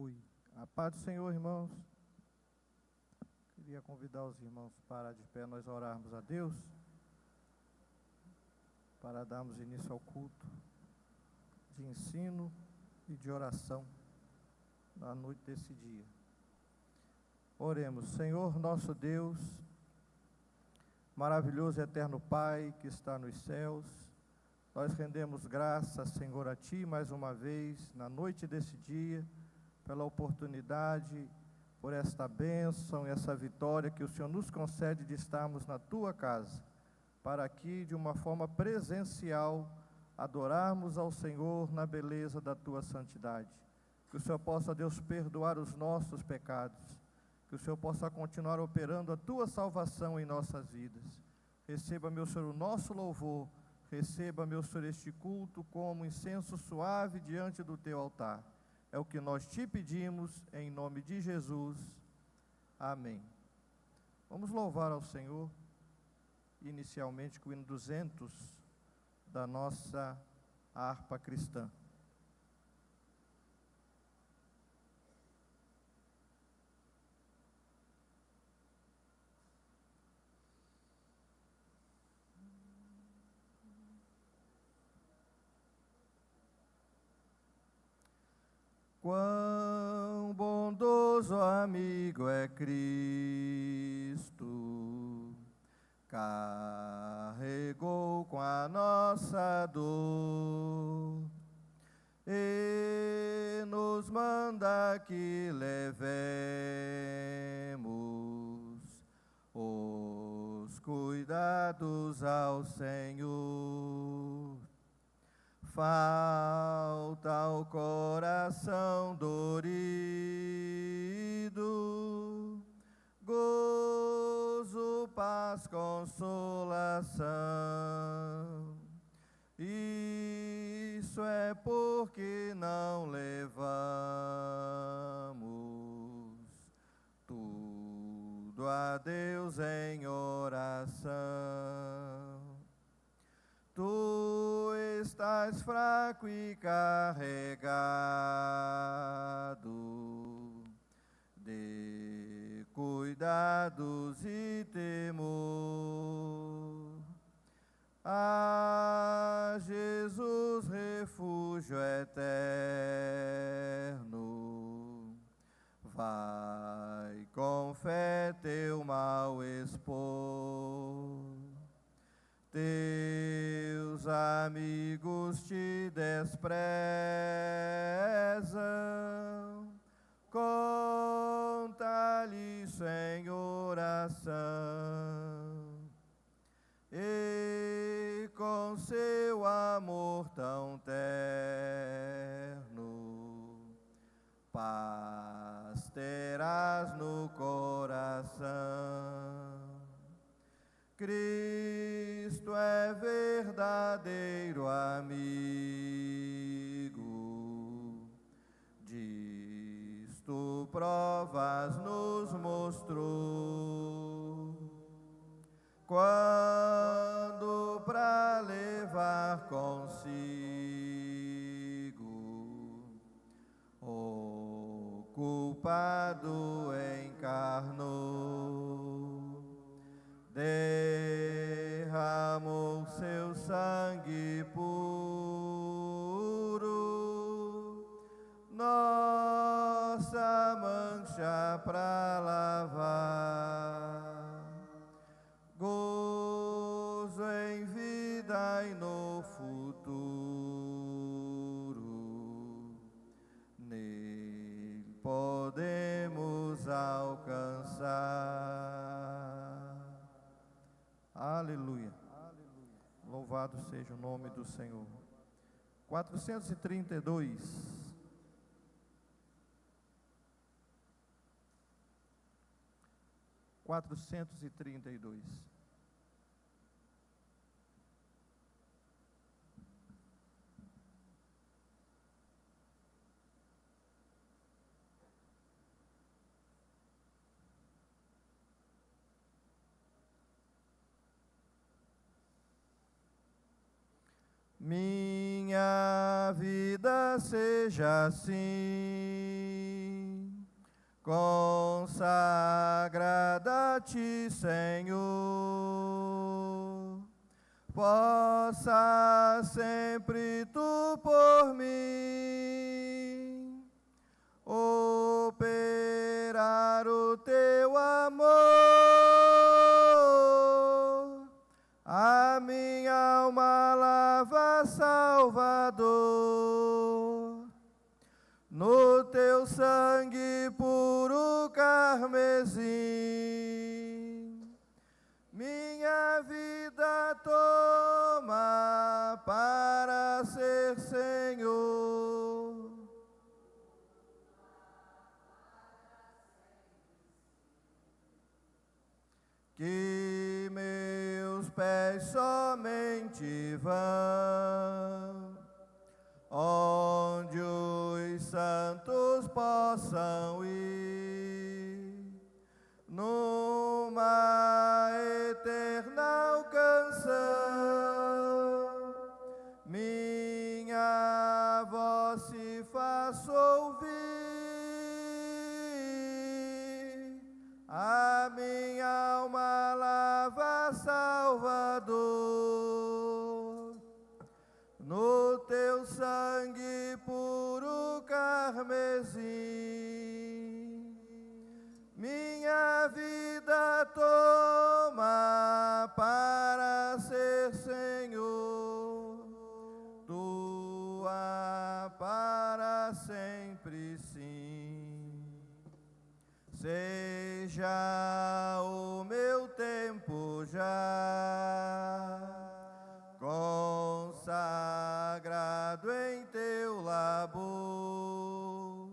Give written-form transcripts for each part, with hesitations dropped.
Fui. A paz do Senhor, irmãos. Queria convidar os irmãos para de pé nós orarmos a Deus, para darmos início ao culto de ensino e de oração na noite desse dia. Oremos. Senhor nosso Deus, maravilhoso e eterno Pai que está nos céus, nós rendemos graças, Senhor, a Ti mais uma vez, na noite desse dia, pela oportunidade, por esta bênção e essa vitória que o Senhor nos concede de estarmos na Tua casa, para aqui, de uma forma presencial, adorarmos ao Senhor na beleza da Tua santidade. Que o Senhor possa, Deus, perdoar os nossos pecados, que o Senhor possa continuar operando a Tua salvação em nossas vidas. Receba, meu Senhor, o nosso louvor, receba, meu Senhor, este culto como incenso suave diante do Teu altar. É o que nós te pedimos, em nome de Jesus. Amém. Vamos louvar ao Senhor, inicialmente com o hino 200 da nossa harpa cristã. Quão bondoso amigo é Cristo, carregou com a nossa dor, e nos manda que levemos os cuidados ao Senhor. Falta ao coração dorido gozo, paz, consolação. Isso é porque não levamos tudo a Deus em oração. Tu estás fraco e carregado de cuidados e temor. Ah, Jesus, refúgio eterno, vai com fé teu mal expor. Teus amigos te desprezam, conta-lhes em oração, e com seu amor tão terno, paz terás no coração. Cristo é verdadeiro amigo, disto provas nos mostrou, quando para levar consigo o culpado encarnou. Derramou seu sangue puro, nossa mancha pra lavar. Gozo em vida e no futuro, nele podemos alcançar. Aleluia. Louvado seja o nome do Senhor. 432. 432. Minha vida seja assim, consagrada a ti, Senhor, possa sempre tu por mim operar o teu amor. A minha alma lava, Salvador, no teu sangue puro carmesim. Minha vida toma para ser Senhor. Que meus pés somente vão onde os santos possam ir, numa eterna alcanção. Minha voz se faça ouvir, a minha alma lava, Salvador, no teu sangue puro carmesim. Minha vida toma para ser Senhor, tua para sempre sim. Seja o meu tempo já consagrado em teu labor,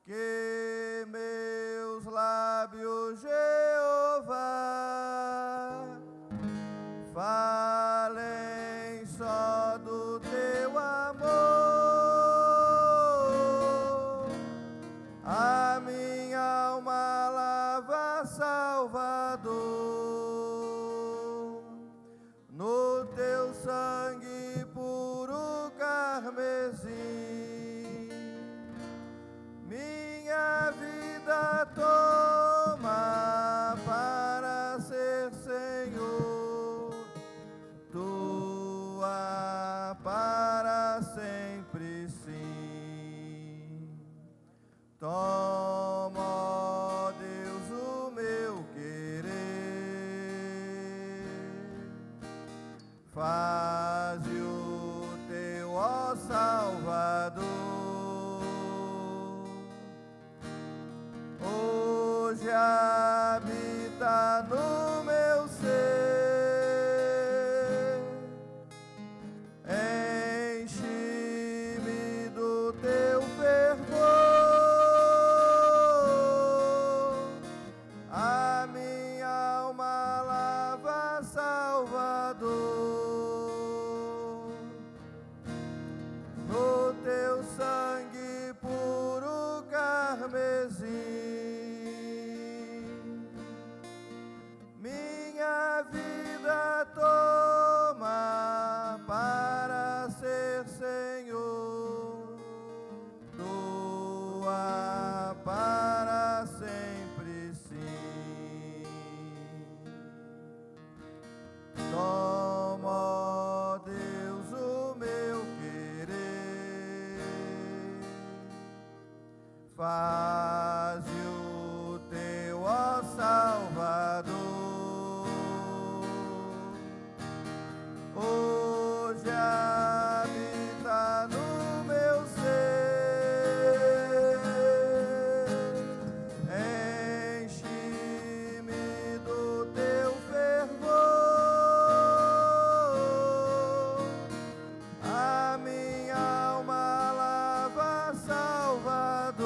que meus lábios, Jeová, falem só do teu amor. A minha alma lava, Salvador, no teu sangue puro carmesim. Minha vida toma para ser Senhor, tua para sempre sim. Toma, ó Deus, o meu querer, faze o teu, ó Salvador, hoje habita no meu ser, enche-me do teu fervor. A minha alma lava, Salvador, no teu sangue puro carmesim. Minha vida toma para ser Senhor, tua para sempre sim. Toma, ó Deus, o meu querer, faze o teu, ó Salvador, hoje habita no meu ser, enche-me do teu fervor. A minha alma lava, Salvador,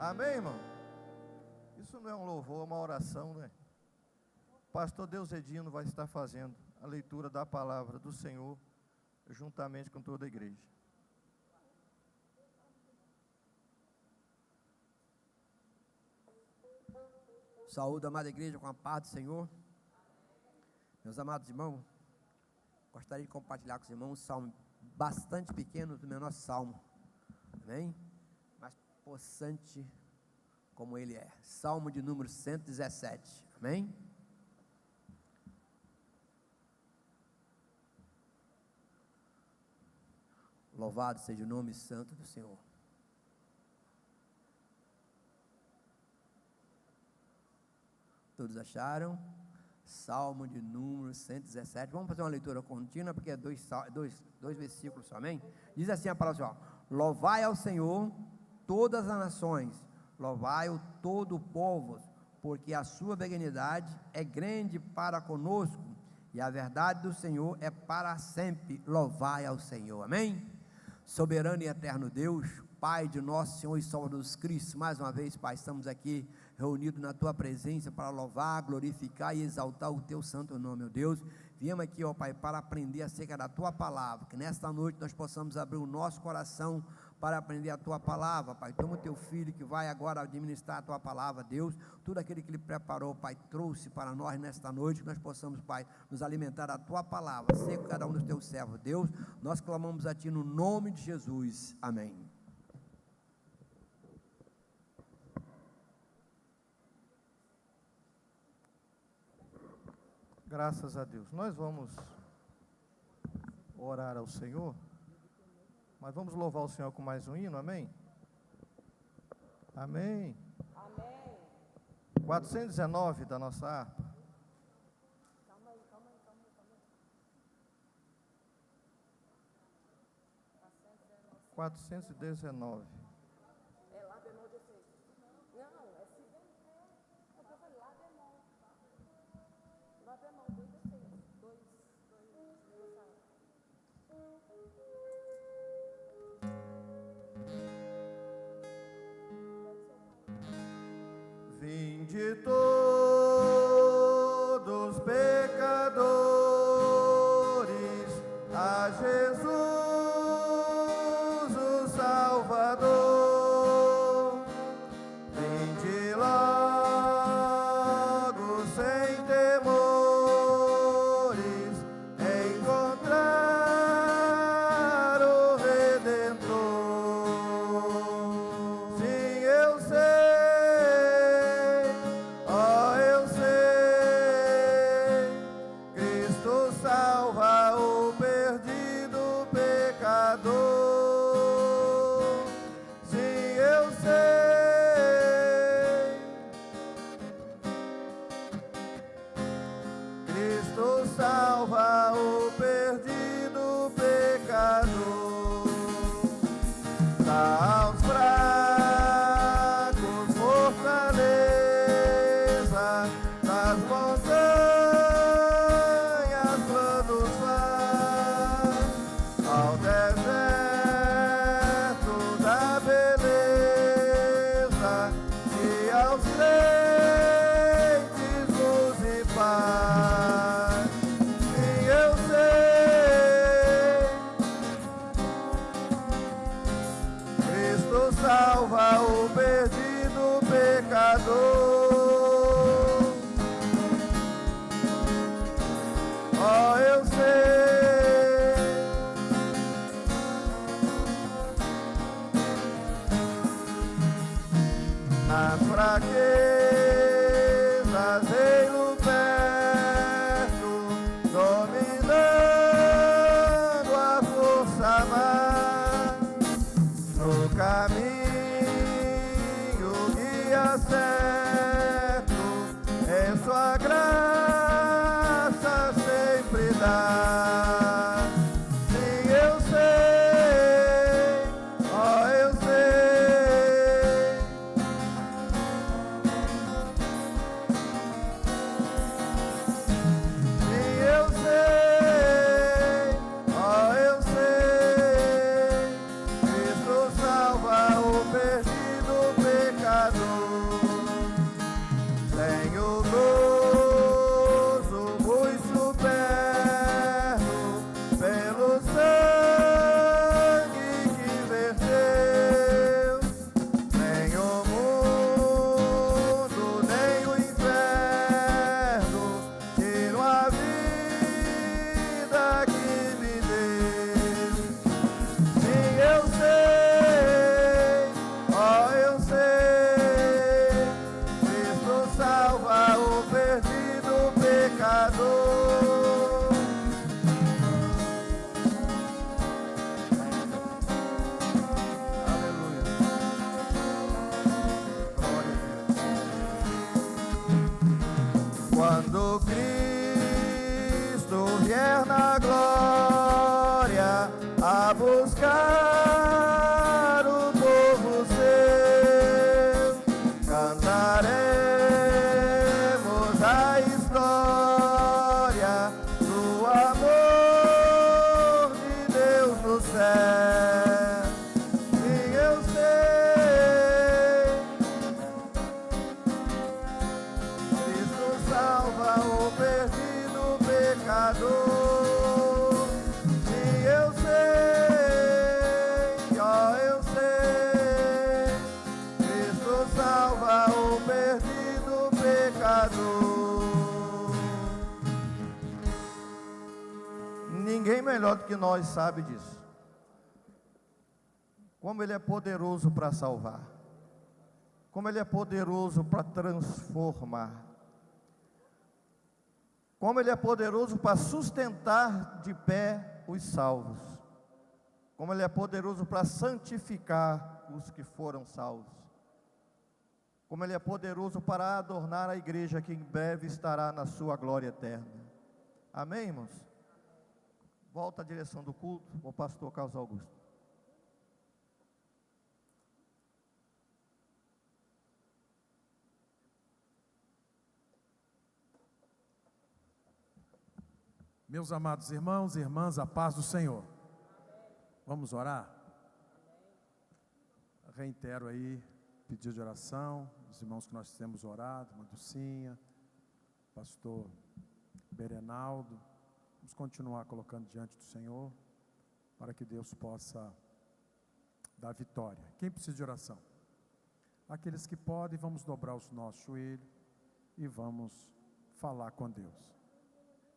Amém, irmão? Isso não é um louvor, é uma oração, né? O pastor Deus Edino vai estar fazendo a leitura da palavra do Senhor, juntamente com toda a igreja. Saúde, amada igreja, com a paz do Senhor. Meus amados irmãos, gostaria de compartilhar com os irmãos um salmo bastante pequeno, do menor salmo, amém? Mas possante como ele é. Salmo de número 117, amém? Louvado seja o nome santo do Senhor. Todos acharam? Salmo de número 117. Vamos fazer uma leitura contínua, porque é dois versículos só, amém? Diz assim a palavra, ó: louvai ao Senhor todas as nações, louvai-o todo o povo, porque a sua benignidade é grande para conosco, e a verdade do Senhor é para sempre. Louvai ao Senhor, amém? Soberano e eterno Deus, Pai de nosso Senhor e Salvador Jesus Cristo, mais uma vez, Pai, estamos aqui reunidos na Tua presença para louvar, glorificar e exaltar o Teu santo nome, ó Deus. Viemos aqui, ó Pai, para aprender acerca da Tua palavra, que nesta noite nós possamos abrir o nosso coração para aprender a Tua palavra, Pai. Toma o Teu Filho que vai agora administrar a Tua palavra, Deus, tudo aquilo que Ele preparou, Pai, trouxe para nós nesta noite, que nós possamos, Pai, nos alimentar da Tua palavra, ser cada um dos Teus servos, Deus. Nós clamamos a Ti no nome de Jesus, amém. Graças a Deus. Nós vamos orar ao Senhor, mas vamos louvar o Senhor com mais um hino, amém? Amém. Amém. 419 da nossa harpa. Calma aí. 419. É lá bemol 16. Não, é si bemol. Eu falei lá bemol. Lá bemol 16. 2. Vinde todos pecadores a Jesus o Salvador. Vinde logo sem temores encontrar o Redentor. Sim, eu sei. Salva o perdido pecador. Sim, eu sei. Cristo salva o perdido pecador. Dá aos fracos fortaleza, das montanhas ao deserto da beleza e aos crentes luz e paz. Sim, eu sei. Cristo salva o perdido pecador. Oh, eu sei. Nas fraquezas veio perto, dominando a força má. No caminho guia certo, em sua graça sempre dá. Sim, eu sei, oh, eu sei. Quando Cristo vier na glória a buscar o povo seu, cantaremos a história do amor de Deus no céu. Sim, eu sei, Cristo salva o perdido pecador. Sim, eu sei, ó, eu sei, Cristo salva o perdido pecador. Ninguém melhor do que nós sabe disso. Como Ele é poderoso para salvar. Como Ele é poderoso para transformar. Como Ele é poderoso para sustentar de pé os salvos. Como Ele é poderoso para santificar os que foram salvos. Como Ele é poderoso para adornar a igreja que em breve estará na sua glória eterna. Amém, irmãos? Volta à direção do culto, o pastor Carlos Augusto. Meus amados irmãos e irmãs, a paz do Senhor. Vamos orar? Reitero aí, pedido de oração, os irmãos que nós temos orado, irmã Dulcinha, pastor Berenaldo. Vamos continuar colocando diante do Senhor, para que Deus possa dar vitória. Quem precisa de oração? Aqueles que podem, vamos dobrar os nossos joelhos e vamos falar com Deus.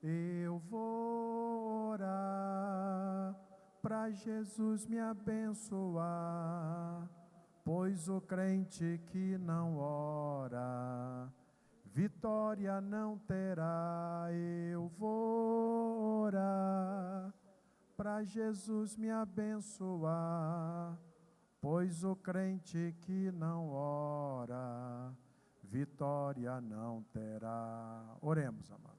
Eu vou orar para Jesus me abençoar, pois o crente que não ora, vitória não terá. Eu vou orar para Jesus me abençoar, pois o crente que não ora, vitória não terá. Oremos, amados.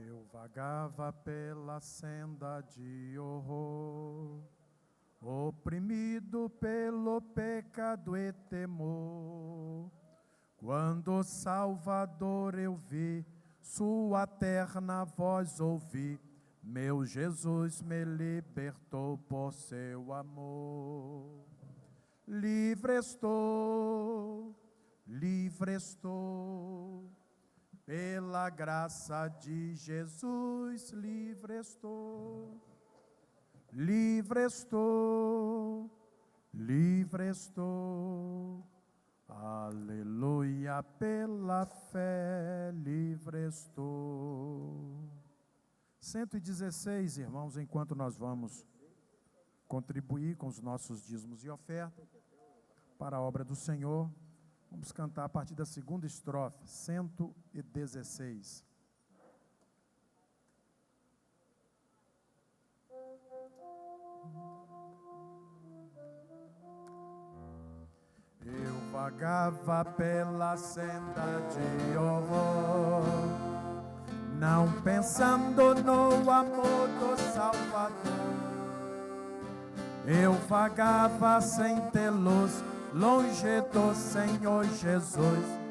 Eu vagava pela senda de horror, oprimido pelo pecado e temor. Quando o Salvador eu vi, sua terna voz ouvi, meu Jesus me libertou por seu amor. Livre estou, pela graça de Jesus, livre estou, aleluia, pela fé, livre estou. 116, irmãos, enquanto nós vamos contribuir com os nossos dízimos e ofertas para a obra do Senhor, vamos cantar a partir da segunda estrofe, 116. Eu vagava pela senda de horror, não pensando no amor do Salvador. Eu vagava sem ter luz, longe do Senhor Jesus.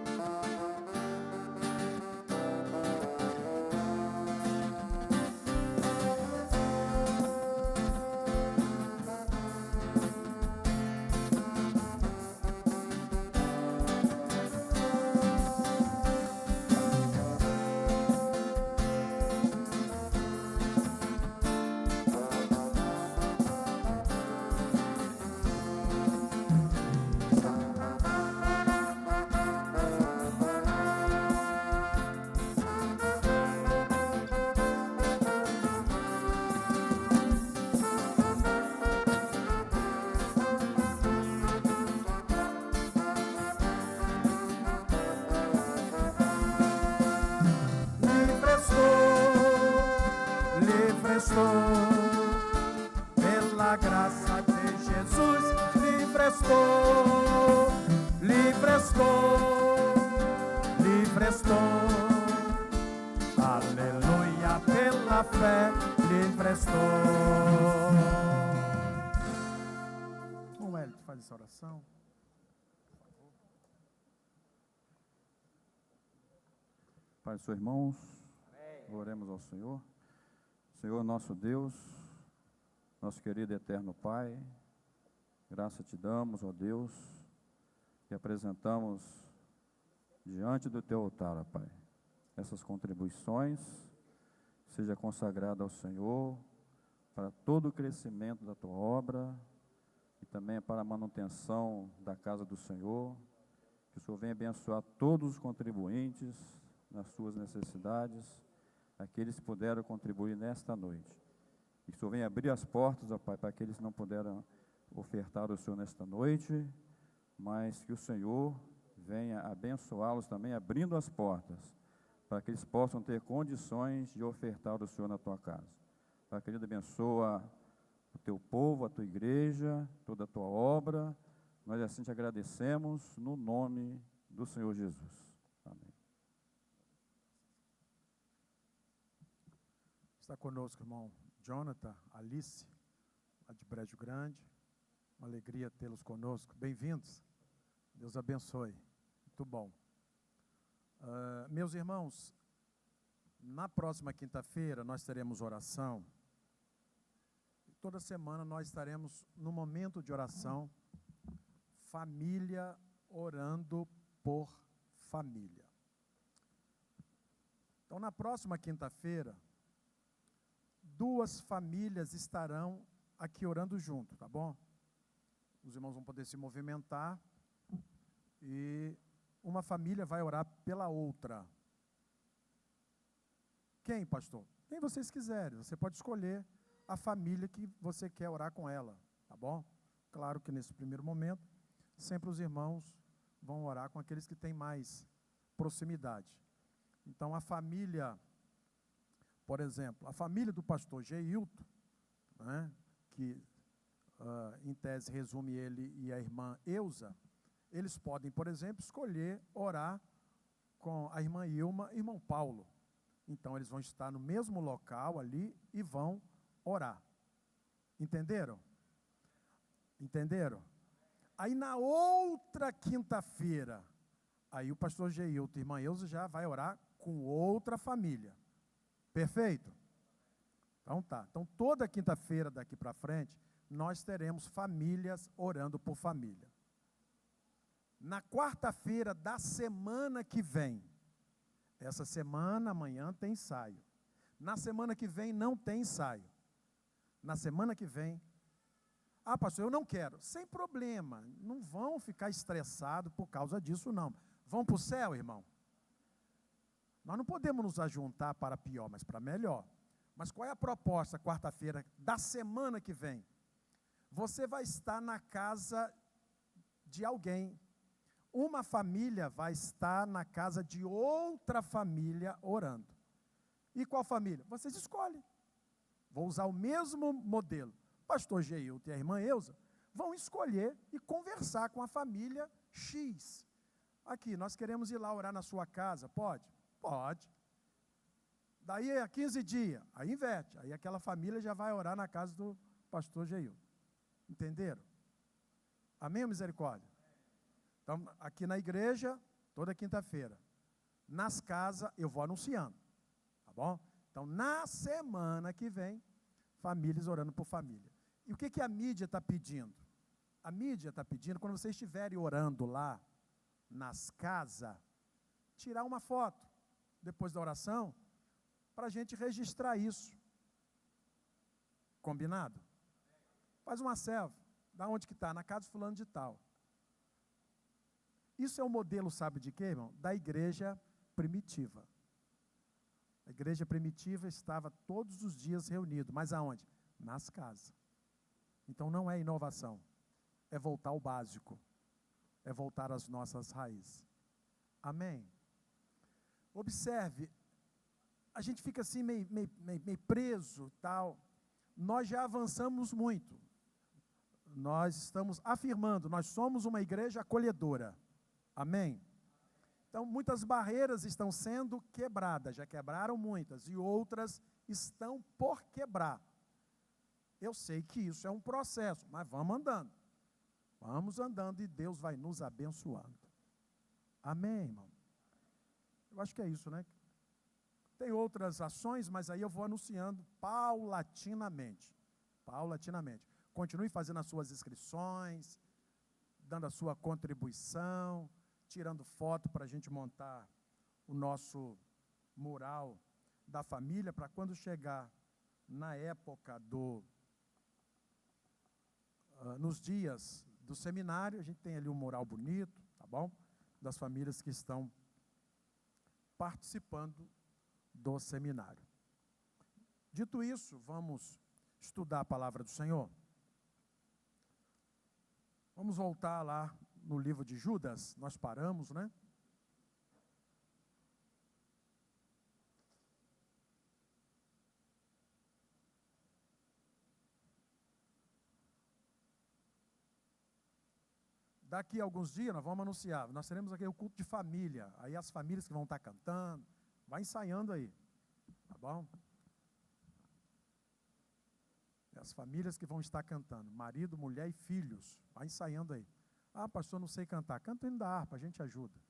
Pela graça de Jesus, livre estou, aleluia, pela fé, livre estou. Como é que faz essa oração? Pai dos seus irmãos, oremos ao Senhor. Senhor nosso Deus, nosso querido e eterno Pai, graça te damos, ó Deus, e apresentamos diante do teu altar, ó Pai, essas contribuições, seja consagrada ao Senhor, para todo o crescimento da tua obra, e também para a manutenção da casa do Senhor, que o Senhor venha abençoar todos os contribuintes nas suas necessidades, aqueles que puderam contribuir nesta noite. E que o Senhor venha abrir as portas, ó Pai, para aqueles que não puderam ofertar ao Senhor nesta noite, mas que o Senhor venha abençoá-los também, abrindo as portas, para que eles possam ter condições de ofertar ao Senhor na tua casa. Pai querido, abençoa o teu povo, a tua igreja, toda a tua obra. Nós assim te agradecemos, no nome do Senhor Jesus. Amém. Está conosco o irmão Jonathan, Alice, lá de Brejo Grande. Uma alegria tê-los conosco. Bem-vindos. Deus abençoe. Muito bom. Meus irmãos, na próxima quinta-feira nós teremos oração. Toda semana nós estaremos no momento de oração, família orando por família. Então, na próxima quinta-feira, 2 famílias estarão aqui orando junto, tá bom? Os irmãos vão poder se movimentar e uma família vai orar pela outra. Quem, pastor? Quem vocês quiserem. Você pode escolher a família que você quer orar com ela, tá bom? Claro que nesse primeiro momento, sempre os irmãos vão orar com aqueles que têm mais proximidade. Então, a família, por exemplo, a família do pastor Geilton, né, que em tese resume ele e a irmã Eusa, eles podem, por exemplo, escolher orar com a irmã Ilma e irmão Paulo. Então eles vão estar no mesmo local ali e vão orar. Entenderam? Entenderam? Aí na outra quinta-feira, aí o pastor Geilton e a irmã Eusa já vai orar com outra família. Perfeito? Então tá. Então toda quinta-feira daqui para frente, nós teremos famílias orando por família. Na quarta-feira da semana que vem, essa semana, amanhã tem ensaio. Na semana que vem não tem ensaio. Na semana que vem, pastor, eu não quero. Sem problema, não vão ficar estressados por causa disso não. Vão para o céu, irmão? Nós não podemos nos ajuntar para pior, mas para melhor. Mas qual é a proposta, quarta-feira da semana que vem? Você vai estar na casa de alguém. Uma família vai estar na casa de outra família orando. E qual família? Vocês escolhem. Vou usar o mesmo modelo. Pastor Geilton e a irmã Eusa vão escolher e conversar com a família X. Aqui, nós queremos ir lá orar na sua casa. Pode? Pode. Daí a 15 dias, aí inverte. Aí aquela família já vai orar na casa do pastor Geilton. Entenderam? Amém ou misericórdia? Então, aqui na igreja, toda quinta-feira. Nas casas, eu vou anunciando. Tá bom? Então, na semana que vem, famílias orando por família. E o que a mídia está pedindo? A mídia está pedindo, quando vocês estiverem orando lá, nas casas, tirar uma foto, depois da oração, para a gente registrar isso. Combinado? Faz uma selfie. Da onde que está? Na casa de fulano de tal. Isso é um modelo, sabe de quê, irmão? Da igreja primitiva. A igreja primitiva estava todos os dias reunido, mas aonde? Nas casas. Então não é inovação, é voltar ao básico, é voltar às nossas raízes. Amém? Observe, a gente fica assim meio preso, tal. Nós já avançamos muito. Nós estamos afirmando, nós somos uma igreja acolhedora. Amém? Então, muitas barreiras estão sendo quebradas, já quebraram muitas, e outras estão por quebrar. Eu sei que isso é um processo, mas vamos andando. Vamos andando e Deus vai nos abençoando. Amém, irmão? Eu acho que é isso, né? Tem outras ações, mas aí eu vou anunciando paulatinamente. Paulatinamente. Continue fazendo as suas inscrições, dando a sua contribuição, tirando foto para a gente montar o nosso mural da família, para quando chegar na época nos dias do seminário, a gente tem ali um mural bonito, tá bom? Das famílias que estão participando do seminário. Dito isso, vamos estudar a palavra do Senhor. Vamos voltar lá no livro de Judas, nós paramos, né? Daqui a alguns dias nós vamos anunciar, nós teremos aqui o culto de família, aí as famílias que vão estar cantando, vai ensaiando aí, tá bom? As famílias que vão estar cantando, marido, mulher e filhos, vai ensaiando aí. Pastor, não sei cantar. Canta o hino da harpa, a gente ajuda.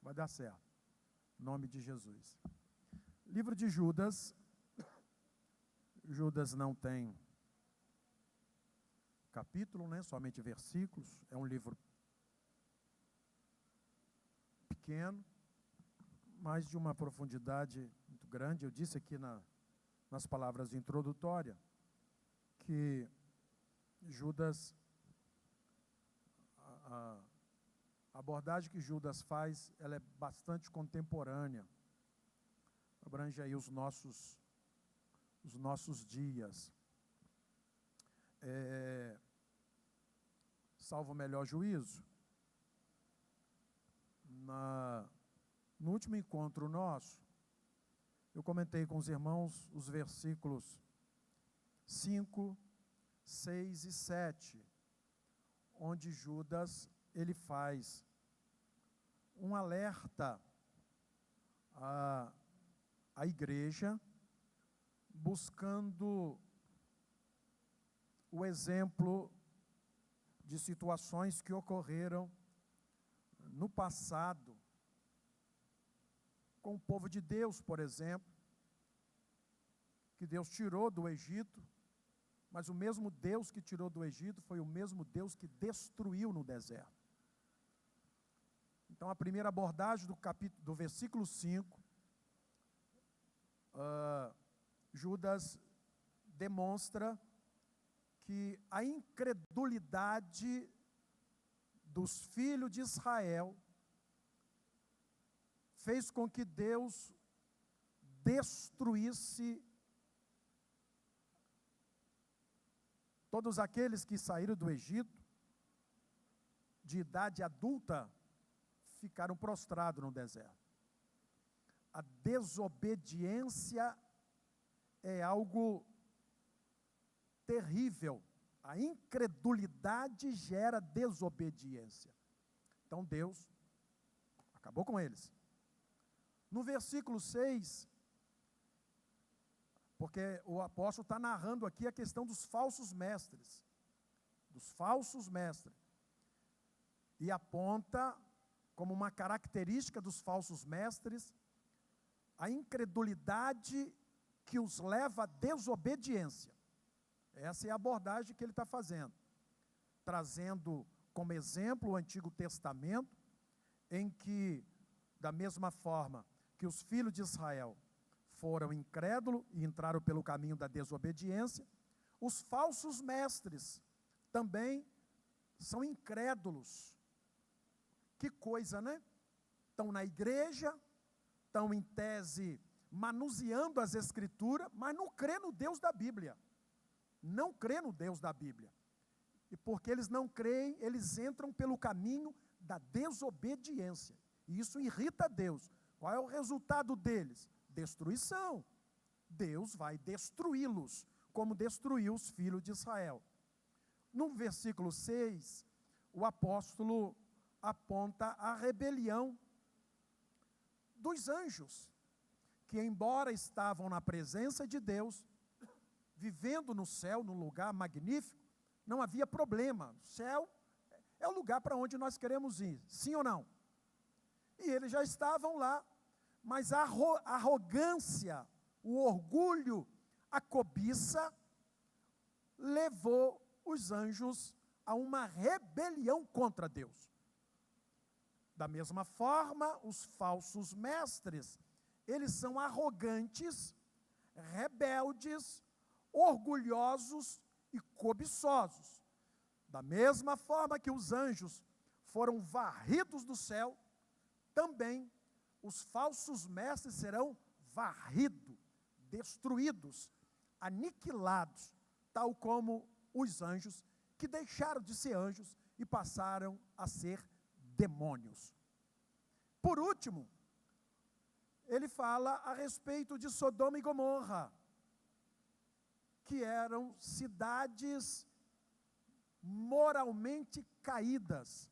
Vai dar certo. Em nome de Jesus. Livro de Judas. Judas não tem capítulo, né? Somente versículos. É um livro pequeno, mas de uma profundidade muito grande. Eu disse aqui nas palavras introdutórias que Judas, a abordagem que Judas faz, ela é bastante contemporânea, abrange aí os nossos dias. Salvo o melhor juízo, no último encontro nosso, eu comentei com os irmãos os versículos 5, 6 e 7, onde Judas, ele faz um alerta a igreja, buscando o exemplo de situações que ocorreram no passado, com o povo de Deus, por exemplo, que Deus tirou do Egito, mas o mesmo Deus que tirou do Egito foi o mesmo Deus que destruiu no deserto. Então, a primeira abordagem do versículo 5, Judas demonstra que a incredulidade dos filhos de Israel fez com que Deus destruísse todos aqueles que saíram do Egito, de idade adulta, ficaram prostrados no deserto. A desobediência é algo terrível. A incredulidade gera desobediência. Então Deus acabou com eles. No versículo 6, porque o apóstolo está narrando aqui a questão dos falsos mestres. Dos falsos mestres. E aponta como uma característica dos falsos mestres a incredulidade que os leva à desobediência. Essa é a abordagem que ele está fazendo, trazendo como exemplo o Antigo Testamento, em que, da mesma forma que os filhos de Israel foram incrédulos e entraram pelo caminho da desobediência, os falsos mestres também são incrédulos. Que coisa, né? Estão na igreja, estão em tese manuseando as Escrituras, mas não crê no Deus da Bíblia. Não crê no Deus da Bíblia. E porque eles não creem, eles entram pelo caminho da desobediência. E isso irrita Deus. Qual é o resultado deles? Destruição. Deus vai destruí-los, como destruiu os filhos de Israel. No versículo 6, o apóstolo aponta a rebelião dos anjos, que embora estavam na presença de Deus, vivendo no céu, num lugar magnífico, não havia problema. O céu é o lugar para onde nós queremos ir, sim ou não? E eles já estavam lá, mas a arrogância, o orgulho, a cobiça, levou os anjos a uma rebelião contra Deus. Da mesma forma, os falsos mestres, eles são arrogantes, rebeldes, orgulhosos e cobiçosos. Da mesma forma que os anjos foram varridos do céu, também os falsos mestres serão varridos, destruídos, aniquilados, tal como os anjos que deixaram de ser anjos e passaram a ser demônios. Por último, ele fala a respeito de Sodoma e Gomorra, que eram cidades moralmente caídas,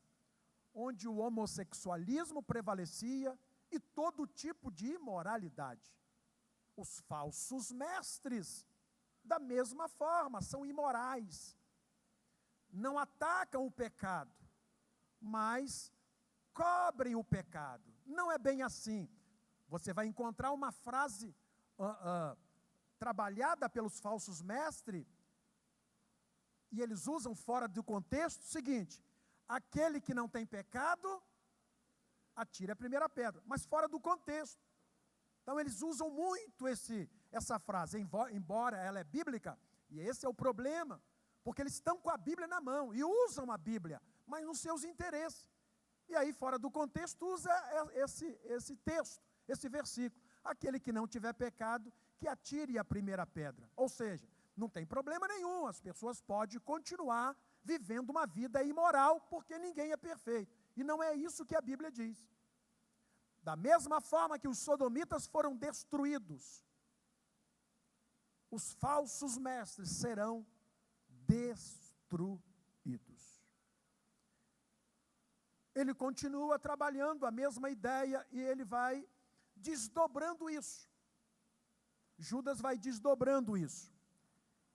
onde o homossexualismo prevalecia e todo tipo de imoralidade. Os falsos mestres, da mesma forma, são imorais. Não atacam o pecado, mas cobrem o pecado. Não é bem assim. Você vai encontrar uma frase trabalhada pelos falsos mestres, e eles usam fora do contexto o seguinte: aquele que não tem pecado, atire a primeira pedra, mas fora do contexto. Então eles usam muito essa frase, embora ela é bíblica, e esse é o problema, porque eles estão com a Bíblia na mão, e usam a Bíblia, mas nos seus interesses. E aí, fora do contexto, usa esse texto, esse versículo: aquele que não tiver pecado, que atire a primeira pedra. Ou seja, não tem problema nenhum, as pessoas podem continuar vivendo uma vida imoral, porque ninguém é perfeito. E não é isso que a Bíblia diz. Da mesma forma que os sodomitas foram destruídos, os falsos mestres serão destruídos. Ele continua trabalhando a mesma ideia e ele vai desdobrando isso. Judas vai desdobrando isso.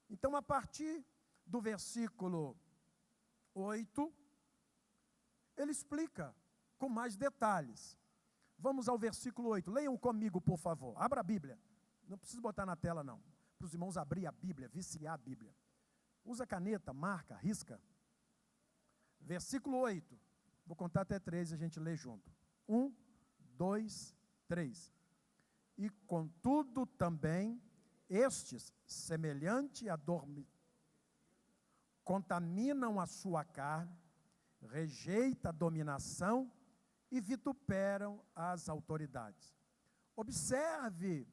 Então, a partir do versículo 8, ele explica com mais detalhes. Vamos ao versículo 8. Leiam comigo, por favor. Abra a Bíblia. Não precisa botar na tela, não. Para os irmãos abrir a Bíblia, viciar a Bíblia. Usa caneta, marca, risca. Versículo 8. Vou contar até 3 e a gente lê junto. 1, 2, 3. E contudo também, estes, semelhante a contaminam a sua carne, rejeitam a dominação e vituperam as autoridades. Observe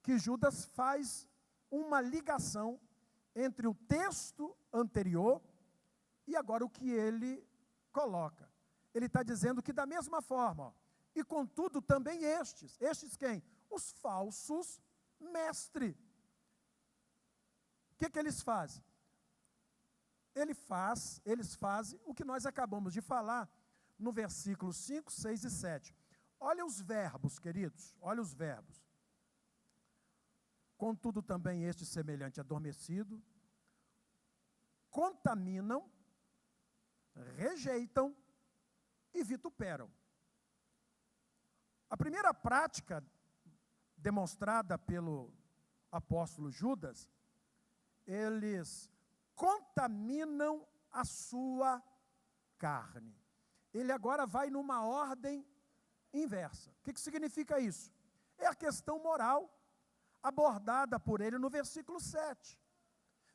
que Judas faz uma ligação entre o texto anterior e agora o que ele coloca. Ele está dizendo que da mesma forma, ó, e contudo também estes quem? Os falsos mestres. O que eles fazem? Eles fazem o que nós acabamos de falar no versículo 5, 6 e 7. Olha os verbos, queridos, olha os verbos. Contudo também este semelhante adormecido, contaminam, rejeitam e vituperam. A primeira prática demonstrada pelo apóstolo Judas, eles contaminam a sua carne. Ele agora vai numa ordem inversa. O que significa isso? É a questão moral abordada por ele no versículo 7.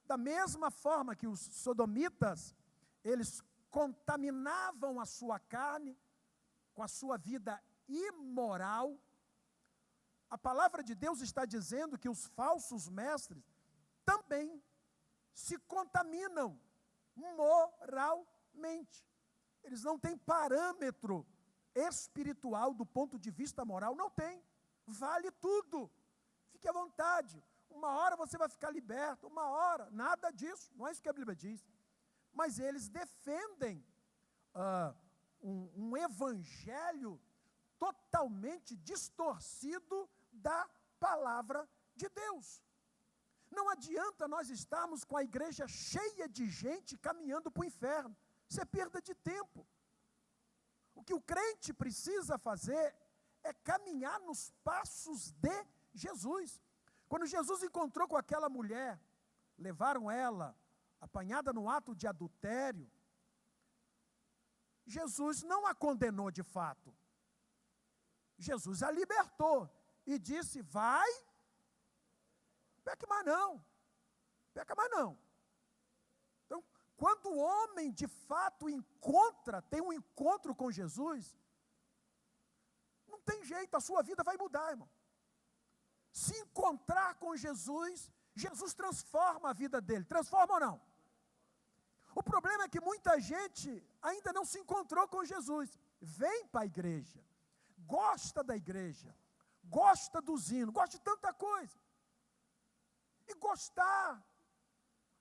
Da mesma forma que os sodomitas, eles contaminavam a sua carne com a sua vida imoral, a palavra de Deus está dizendo que os falsos mestres também se contaminam moralmente. Eles não têm parâmetro espiritual do ponto de vista moral, não tem. Vale tudo. Fique à vontade. Uma hora você vai ficar liberto, uma hora, nada disso. Não é isso que a Bíblia diz. Mas eles defendem um evangelho totalmente distorcido da palavra de Deus. Não adianta nós estarmos com a igreja cheia de gente caminhando para o inferno. Isso é perda de tempo. O que o crente precisa fazer é caminhar nos passos de Jesus. Quando Jesus encontrou com aquela mulher, levaram ela, apanhada no ato de adultério, Jesus não a condenou de fato. Jesus a libertou e disse, vai, peca mais não, peca mais não. Então, quando o homem de fato tem um encontro com Jesus, não tem jeito, a sua vida vai mudar, irmão. Se encontrar com Jesus, Jesus transforma a vida dele, transforma ou não? O problema é que muita gente ainda não se encontrou com Jesus, vem para a igreja, gosta da igreja, gosta dos hinos, gosta de tanta coisa. E gostar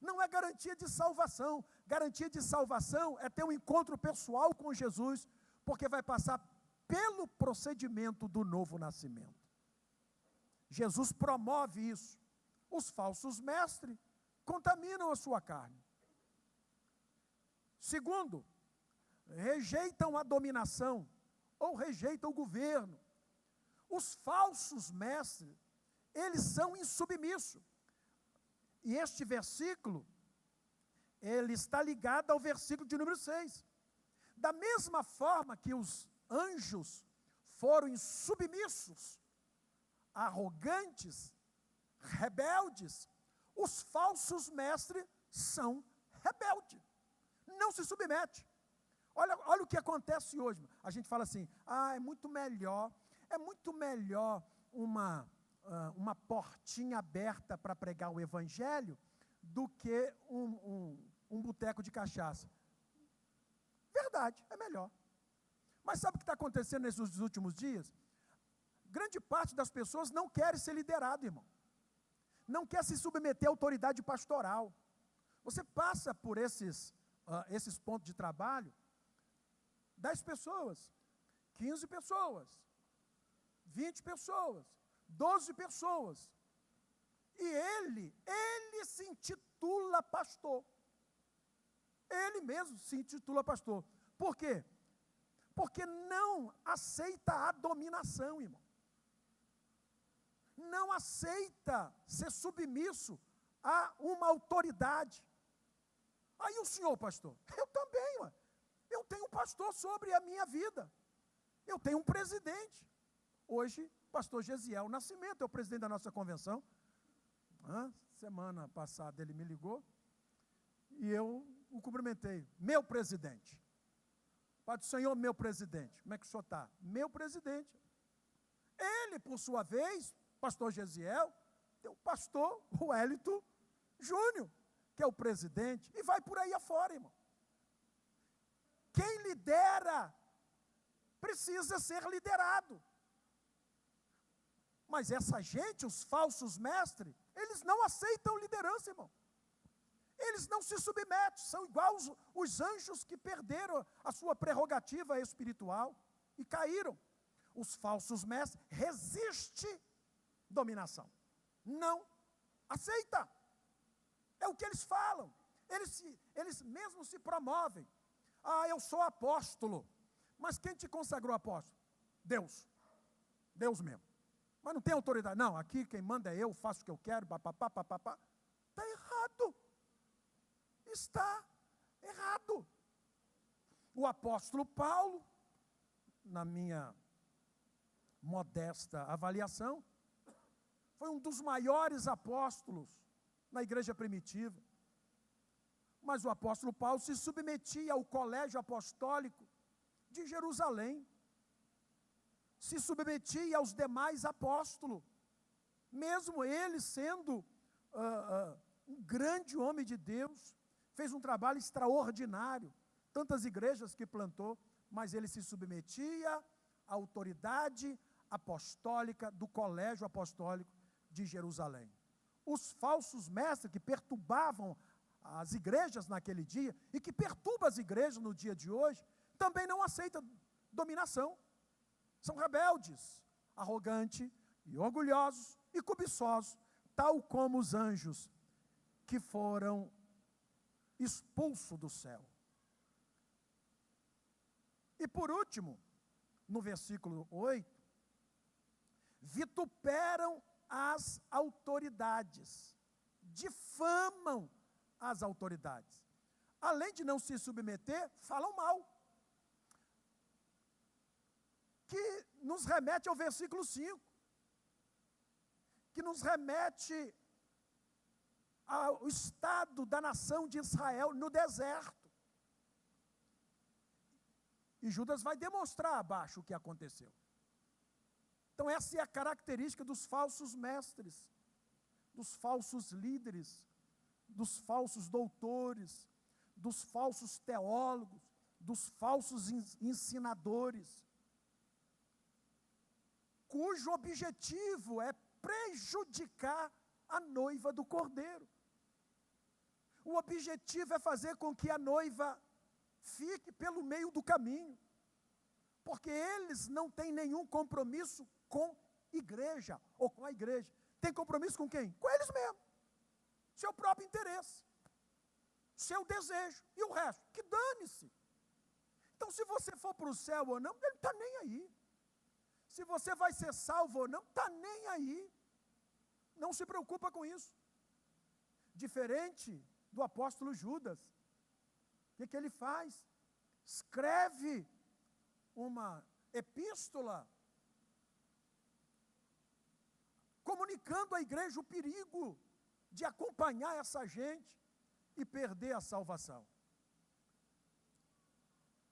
não é garantia de salvação. Garantia de salvação é ter um encontro pessoal com Jesus, porque vai passar pelo procedimento do novo nascimento. Jesus promove isso. Os falsos mestres contaminam a sua carne. Segundo, rejeitam a dominação ou rejeitam o governo. Os falsos mestres, eles são insubmissos. E este versículo, ele está ligado ao versículo de número 6. Da mesma forma que os anjos foram insubmissos, arrogantes, rebeldes, os falsos mestres são rebeldes, não se submete. Olha o que acontece hoje. A gente fala assim, é muito melhor uma portinha aberta para pregar o evangelho do que um boteco de cachaça. Verdade, é melhor. Mas sabe o que está acontecendo nesses últimos dias? Grande parte das pessoas não querem ser liderado, irmão. Não quer se submeter à autoridade pastoral. Você passa por esses pontos de trabalho, 10 pessoas, 15 pessoas, 20 pessoas, 12 pessoas, E ele se intitula pastor. Ele mesmo se intitula pastor. Por quê? Porque não aceita a dominação, irmão. Não aceita ser submisso a uma autoridade. Aí o senhor, pastor, eu também, ué. Eu tenho um pastor sobre a minha vida. Eu tenho um presidente. Hoje, pastor Gesiel Nascimento é o presidente da nossa convenção. Semana passada ele me ligou e eu o cumprimentei. Meu presidente. Pai do Senhor, meu presidente. Como é que o senhor está? Meu presidente. Ele, por sua vez, pastor Gesiel, tem o pastor Wellington Júnior, que é o presidente, e vai por aí afora, irmão. Quem lidera precisa ser liderado. Mas essa gente, os falsos mestres, eles não aceitam liderança, irmão. Eles não se submetem, são igual os anjos que perderam a sua prerrogativa espiritual e caíram. Os falsos mestres resistem dominação. Não aceita. É o que eles falam. Eles mesmos se promovem. Eu sou apóstolo. Mas quem te consagrou apóstolo? Deus. Deus mesmo. Mas não tem autoridade. Não, aqui quem manda é eu, faço o que eu quero, papapá, papapá. Está errado. Está errado. O apóstolo Paulo, na minha modesta avaliação, foi um dos maiores apóstolos na igreja primitiva. Mas o apóstolo Paulo se submetia ao colégio apostólico de Jerusalém. Se submetia aos demais apóstolos, mesmo ele sendo um grande homem de Deus, fez um trabalho extraordinário, tantas igrejas que plantou, mas ele se submetia à autoridade apostólica do colégio apostólico de Jerusalém. Os falsos mestres que perturbavam as igrejas naquele dia, e que perturbam as igrejas no dia de hoje, também não aceitam dominação. São rebeldes, arrogantes e orgulhosos e cobiçosos, tal como os anjos que foram expulsos do céu. E por último, no versículo 8, vituperam as autoridades, difamam as autoridades. Além de não se submeter, falam mal. Que nos remete ao versículo 5, que nos remete ao estado da nação de Israel no deserto. E Judas vai demonstrar abaixo o que aconteceu. Então essa é a característica dos falsos mestres, dos falsos líderes, dos falsos doutores, dos falsos teólogos, dos falsos ensinadores, cujo objetivo é prejudicar a noiva do Cordeiro. O objetivo é fazer com que a noiva fique pelo meio do caminho, porque eles não têm nenhum compromisso com igreja, ou com a igreja. Tem compromisso com quem? Com eles mesmos. Seu próprio interesse, seu desejo, e o resto, que dane-se. Então, se você for para o céu ou não, ele não está nem aí. Se você vai ser salvo ou não, está nem aí. Não se preocupa com isso. Diferente do apóstolo Judas. O que ele faz? Escreve uma epístola comunicando à igreja o perigo de acompanhar essa gente e perder a salvação.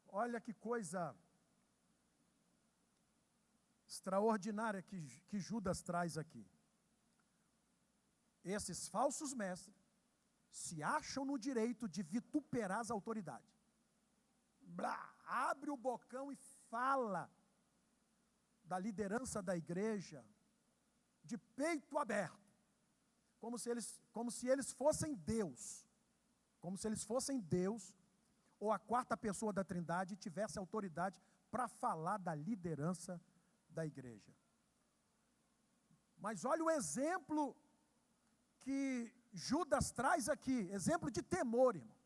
Olha que coisa extraordinária que Judas traz aqui. Esses falsos mestres se acham no direito de vituperar as autoridades. Abre o bocão e fala da liderança da igreja de peito aberto, como se eles fossem Deus, como se eles fossem Deus, ou a quarta pessoa da Trindade, e tivesse autoridade para falar da liderança da igreja. Mas olha o exemplo que Judas traz aqui, exemplo de temor, irmão.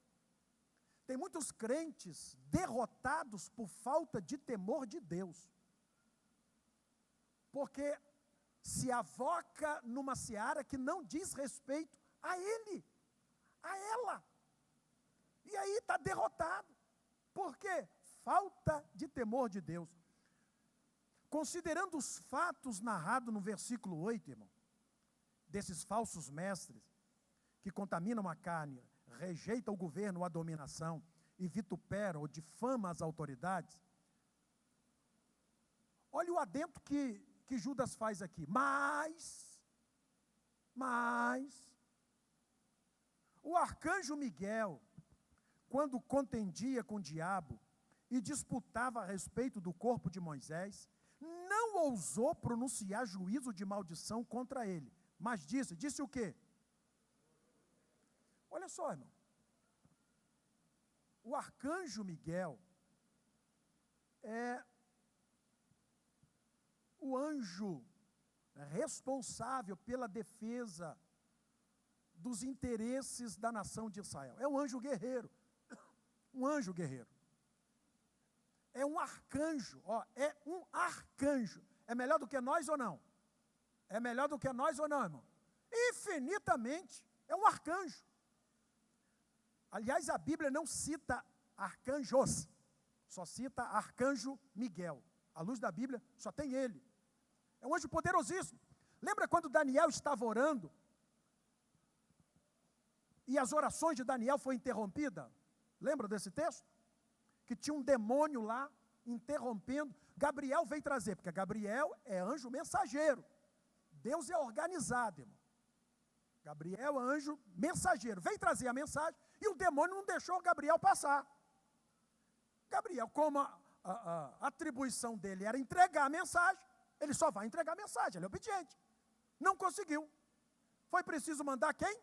Tem muitos crentes derrotados por falta de temor de Deus. Porque se avoca numa seara que não diz respeito a ele, a ela. E aí está derrotado. Por quê? Falta de temor de Deus. Considerando os fatos narrados no versículo 8, irmão, desses falsos mestres que contaminam a carne, rejeitam o governo ou a dominação e vituperam ou difamam as autoridades, olha o adendo que Judas faz aqui. Mas, o arcanjo Miguel, quando contendia com o diabo e disputava a respeito do corpo de Moisés, não ousou pronunciar juízo de maldição contra ele, mas disse o quê? Olha só, irmão, o arcanjo Miguel é o anjo responsável pela defesa dos interesses da nação de Israel. É um anjo guerreiro, um anjo guerreiro. É um arcanjo, é um arcanjo. É melhor do que nós ou não? É melhor do que nós ou não, irmão? Infinitamente, é um arcanjo. Aliás, a Bíblia não cita arcanjos, só cita arcanjo Miguel. À luz da Bíblia, só tem ele. É um anjo poderosíssimo. Lembra quando Daniel estava orando e as orações de Daniel foram interrompidas? Lembra desse texto? Que tinha um demônio lá interrompendo. Gabriel veio trazer, porque Gabriel é anjo mensageiro. Deus é organizado, irmão. Gabriel é anjo mensageiro. Veio trazer a mensagem e o demônio não deixou Gabriel passar. Gabriel, como a atribuição dele era entregar a mensagem, ele só vai entregar a mensagem, ele é obediente. Não conseguiu. Foi preciso mandar quem?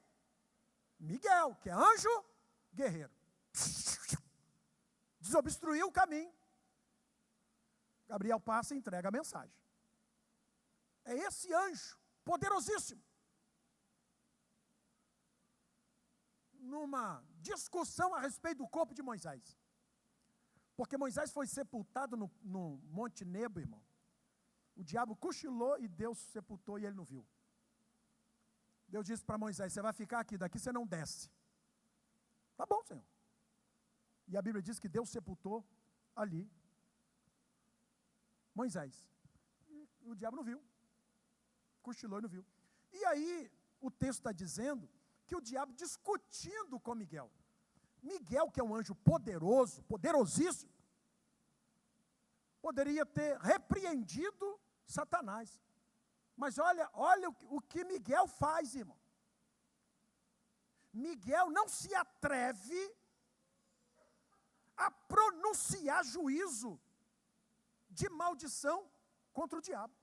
Miguel, que é anjo guerreiro. Desobstruiu o caminho. Gabriel passa e entrega a mensagem. É esse anjo poderosíssimo. Numa discussão a respeito do corpo de Moisés. Porque Moisés foi sepultado no Monte Nebo, irmão. O diabo cochilou e Deus sepultou e ele não viu. Deus disse para Moisés: você vai ficar aqui, daqui você não desce. Tá bom, Senhor. E a Bíblia diz que Deus sepultou ali Moisés. E o diabo não viu. Cochilou e não viu. E aí, o texto está dizendo que o diabo discutindo com Miguel. Miguel, que é um anjo poderoso, poderosíssimo, poderia ter repreendido Satanás. Mas olha o que Miguel faz, irmão. Miguel não se atreve a pronunciar juízo de maldição contra o diabo.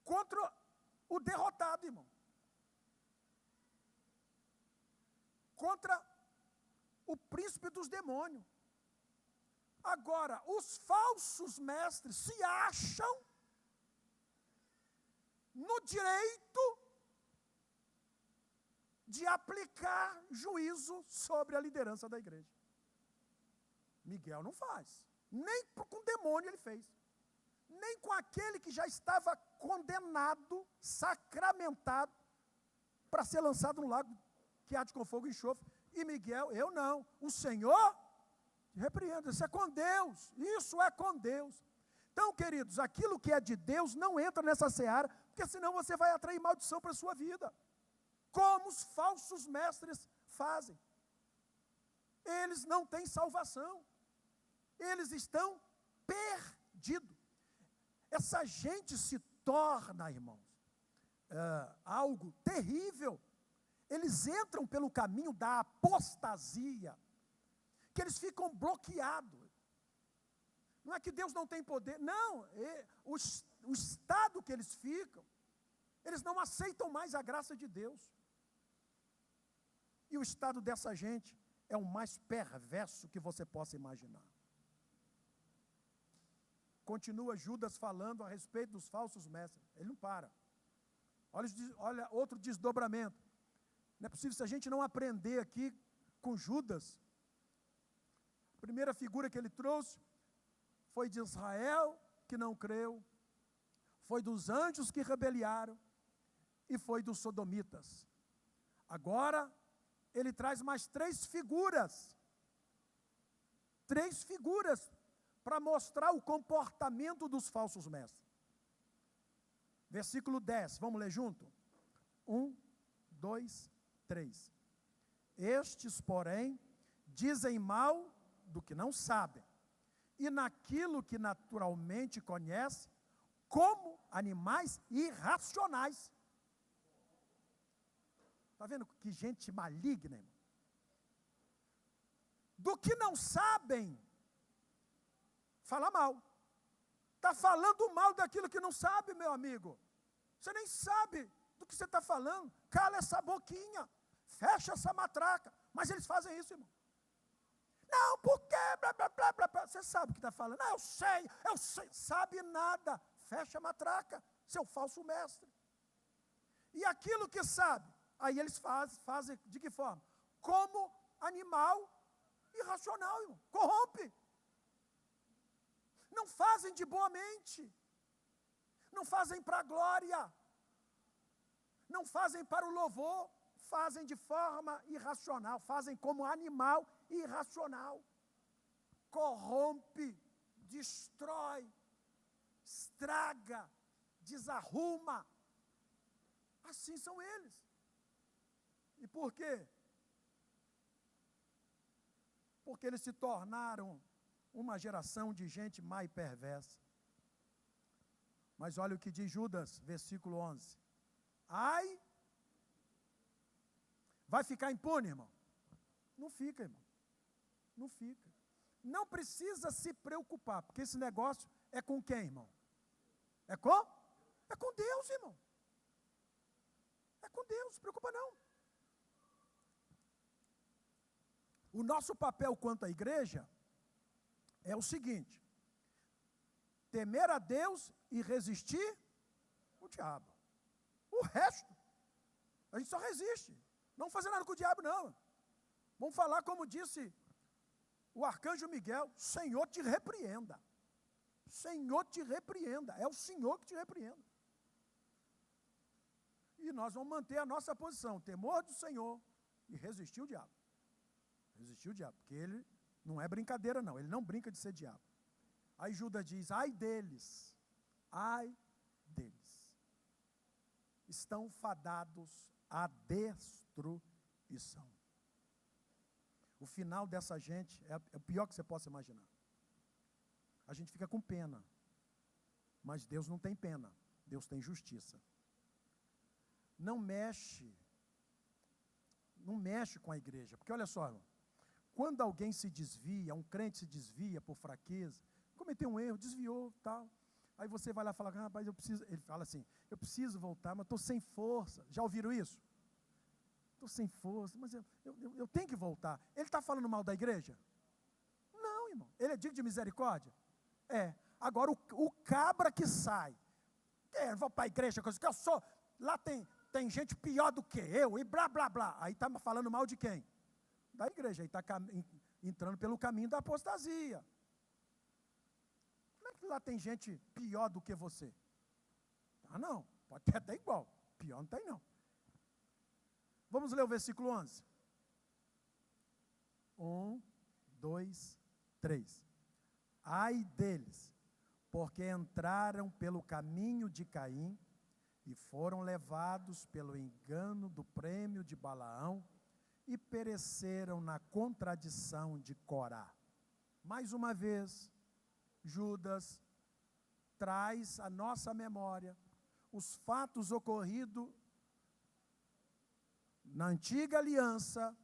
Contra o derrotado, irmão. Contra o príncipe dos demônios. Agora, os falsos mestres se acham no direito de aplicar juízo sobre a liderança da igreja. Miguel não faz. Nem com o demônio ele fez. Nem com aquele que já estava condenado, sacramentado, para ser lançado no lago que arde com fogo e enxofre. E Miguel, eu não. O Senhor repreenda. Isso é com Deus. Isso é com Deus. Então, queridos, aquilo que é de Deus não entra nessa seara, porque senão você vai atrair maldição para a sua vida. Como os falsos mestres fazem. Eles não têm salvação. Eles estão perdidos. Essa gente se torna, irmãos, algo terrível. Eles entram pelo caminho da apostasia, que eles ficam bloqueados. Não é que Deus não tem poder, não, o estado que eles ficam, eles não aceitam mais a graça de Deus. E o estado dessa gente é o mais perverso que você possa imaginar. Continua Judas falando a respeito dos falsos mestres. Ele não para. Olha outro desdobramento. Não é possível se a gente não aprender aqui com Judas. A primeira figura que ele trouxe foi de Israel, que não creu, foi dos anjos que rebeliaram e foi dos sodomitas. Agora, ele traz mais 3 figuras. 3 figuras para mostrar o comportamento dos falsos mestres. Versículo 10, vamos ler junto? 1, 2, 3. Estes, porém, dizem mal do que não sabem, e naquilo que naturalmente conhecem, como animais irracionais. Está vendo que gente maligna, irmão? Do que não sabem, fala mal. Está falando mal daquilo que não sabe, meu amigo. Você nem sabe do que você está falando. Cala essa boquinha, fecha essa matraca. Mas eles fazem isso, irmão. Não, porque blá, blá, blá, blá, blá. Você sabe o que está falando. Não, eu sei. Sabe nada. Fecha a matraca, seu falso mestre. E aquilo que sabe, aí eles fazem de que forma? Como animal irracional, irmão. Corrompe. Não fazem de boa mente. Não fazem para a glória. Não fazem para o louvor. Fazem de forma irracional. Fazem como animal irracional. Corrompe, destrói, estraga, desarruma. Assim são eles. E por quê? Porque eles se tornaram uma geração de gente má e perversa. Mas olha o que diz Judas, versículo 11. Ai, vai ficar impune, irmão? Não fica, irmão. Não fica. Não precisa se preocupar, porque esse negócio é com quem, irmão? É com Deus, irmão. É com Deus, não se preocupa não. O nosso papel quanto à igreja é o seguinte: temer a Deus e resistir o diabo. O resto, a gente só resiste. Não fazer nada com o diabo, não. Vamos falar como disse o arcanjo Miguel: Senhor te repreenda. Senhor te repreenda. É o Senhor que te repreenda. E nós vamos manter a nossa posição, temor do Senhor e resistir o diabo. Resistir o diabo, porque ele não é brincadeira não, ele não brinca de ser diabo. Aí Judas diz: ai deles, estão fadados à destruição. O final dessa gente é o pior que você possa imaginar. A gente fica com pena, mas Deus não tem pena, Deus tem justiça. Não mexe com a igreja, porque olha só, irmão, quando alguém se desvia, um crente se desvia por fraqueza, cometeu um erro, desviou, tal, aí você vai lá e fala: rapaz, ele fala assim: eu preciso voltar, mas estou sem força. Já ouviram isso? Estou sem força, mas eu tenho que voltar. Ele está falando mal da igreja? Não, irmão. Ele é digno de misericórdia? É. Agora, o cabra que sai, vou para a igreja, coisa que eu sou, lá tem gente pior do que eu, e blá, blá, blá. Aí está falando mal de quem? Da igreja. Aí está entrando pelo caminho da apostasia. Como é que lá tem gente pior do que você? Ah, não. Pode ter até igual. Pior não tem, não. Vamos ler o versículo 11. 1, 2, 3. Ai deles, porque entraram pelo caminho de Caim e foram levados pelo engano do prêmio de Balaão e pereceram na contradição de Corá. Mais uma vez, Judas traz à nossa memória os fatos ocorridos na antiga aliança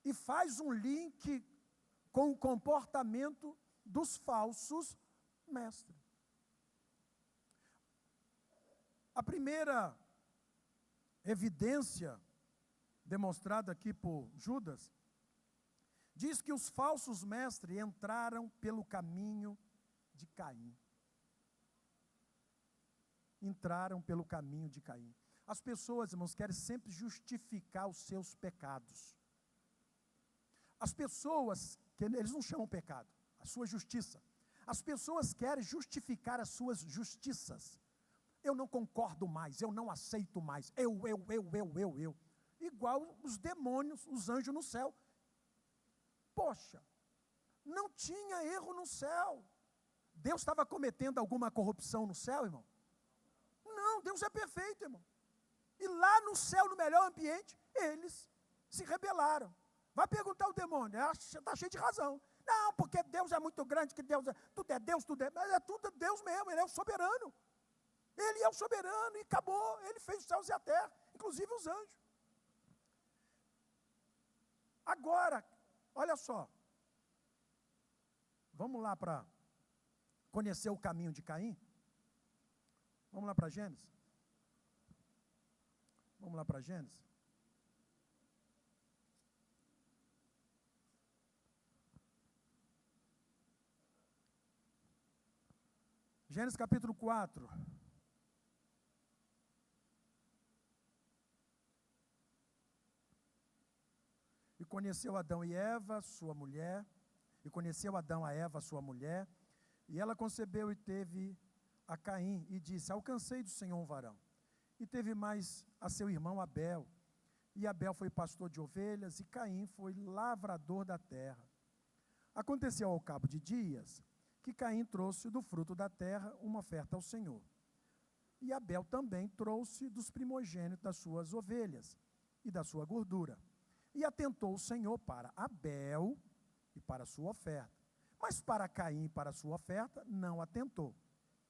e faz um link com o comportamento dos falsos mestres. A primeira evidência demonstrada aqui por Judas diz que os falsos mestres entraram pelo caminho de Caim. entraram pelo caminho de Caim. As pessoas, irmãos, querem sempre justificar os seus pecados. As pessoas, eles não chamam pecado, a sua justiça. As pessoas querem justificar as suas justiças. Eu não concordo mais, eu não aceito mais, eu. Igual os demônios, os anjos no céu. Poxa, não tinha erro no céu. Deus estava cometendo alguma corrupção no céu, irmão? Não, Deus é perfeito, irmão. E lá no céu, no melhor ambiente, eles se rebelaram. Vai perguntar ao demônio, está cheio de razão. Não, porque Deus é muito grande, que Deus é, tudo é Deus, tudo é, mas é tudo Deus mesmo, Ele é o soberano. Ele é o soberano e acabou, Ele fez os céus e a terra, inclusive os anjos. Agora, olha só, vamos lá para conhecer o caminho de Caim? Vamos lá para Gênesis? Vamos lá para Gênesis? Gênesis capítulo 4. E conheceu Adão e Eva, sua mulher, e conheceu Adão a Eva, sua mulher, e ela concebeu e teve a Caim, e disse, alcancei do Senhor um varão. E teve mais a seu irmão Abel, e Abel foi pastor de ovelhas, e Caim foi lavrador da terra. Aconteceu ao cabo de dias, que Caim trouxe do fruto da terra uma oferta ao Senhor. E Abel também trouxe dos primogênitos das suas ovelhas, e da sua gordura. E atentou o Senhor para Abel e para a sua oferta. Mas para Caim e para a sua oferta, não atentou.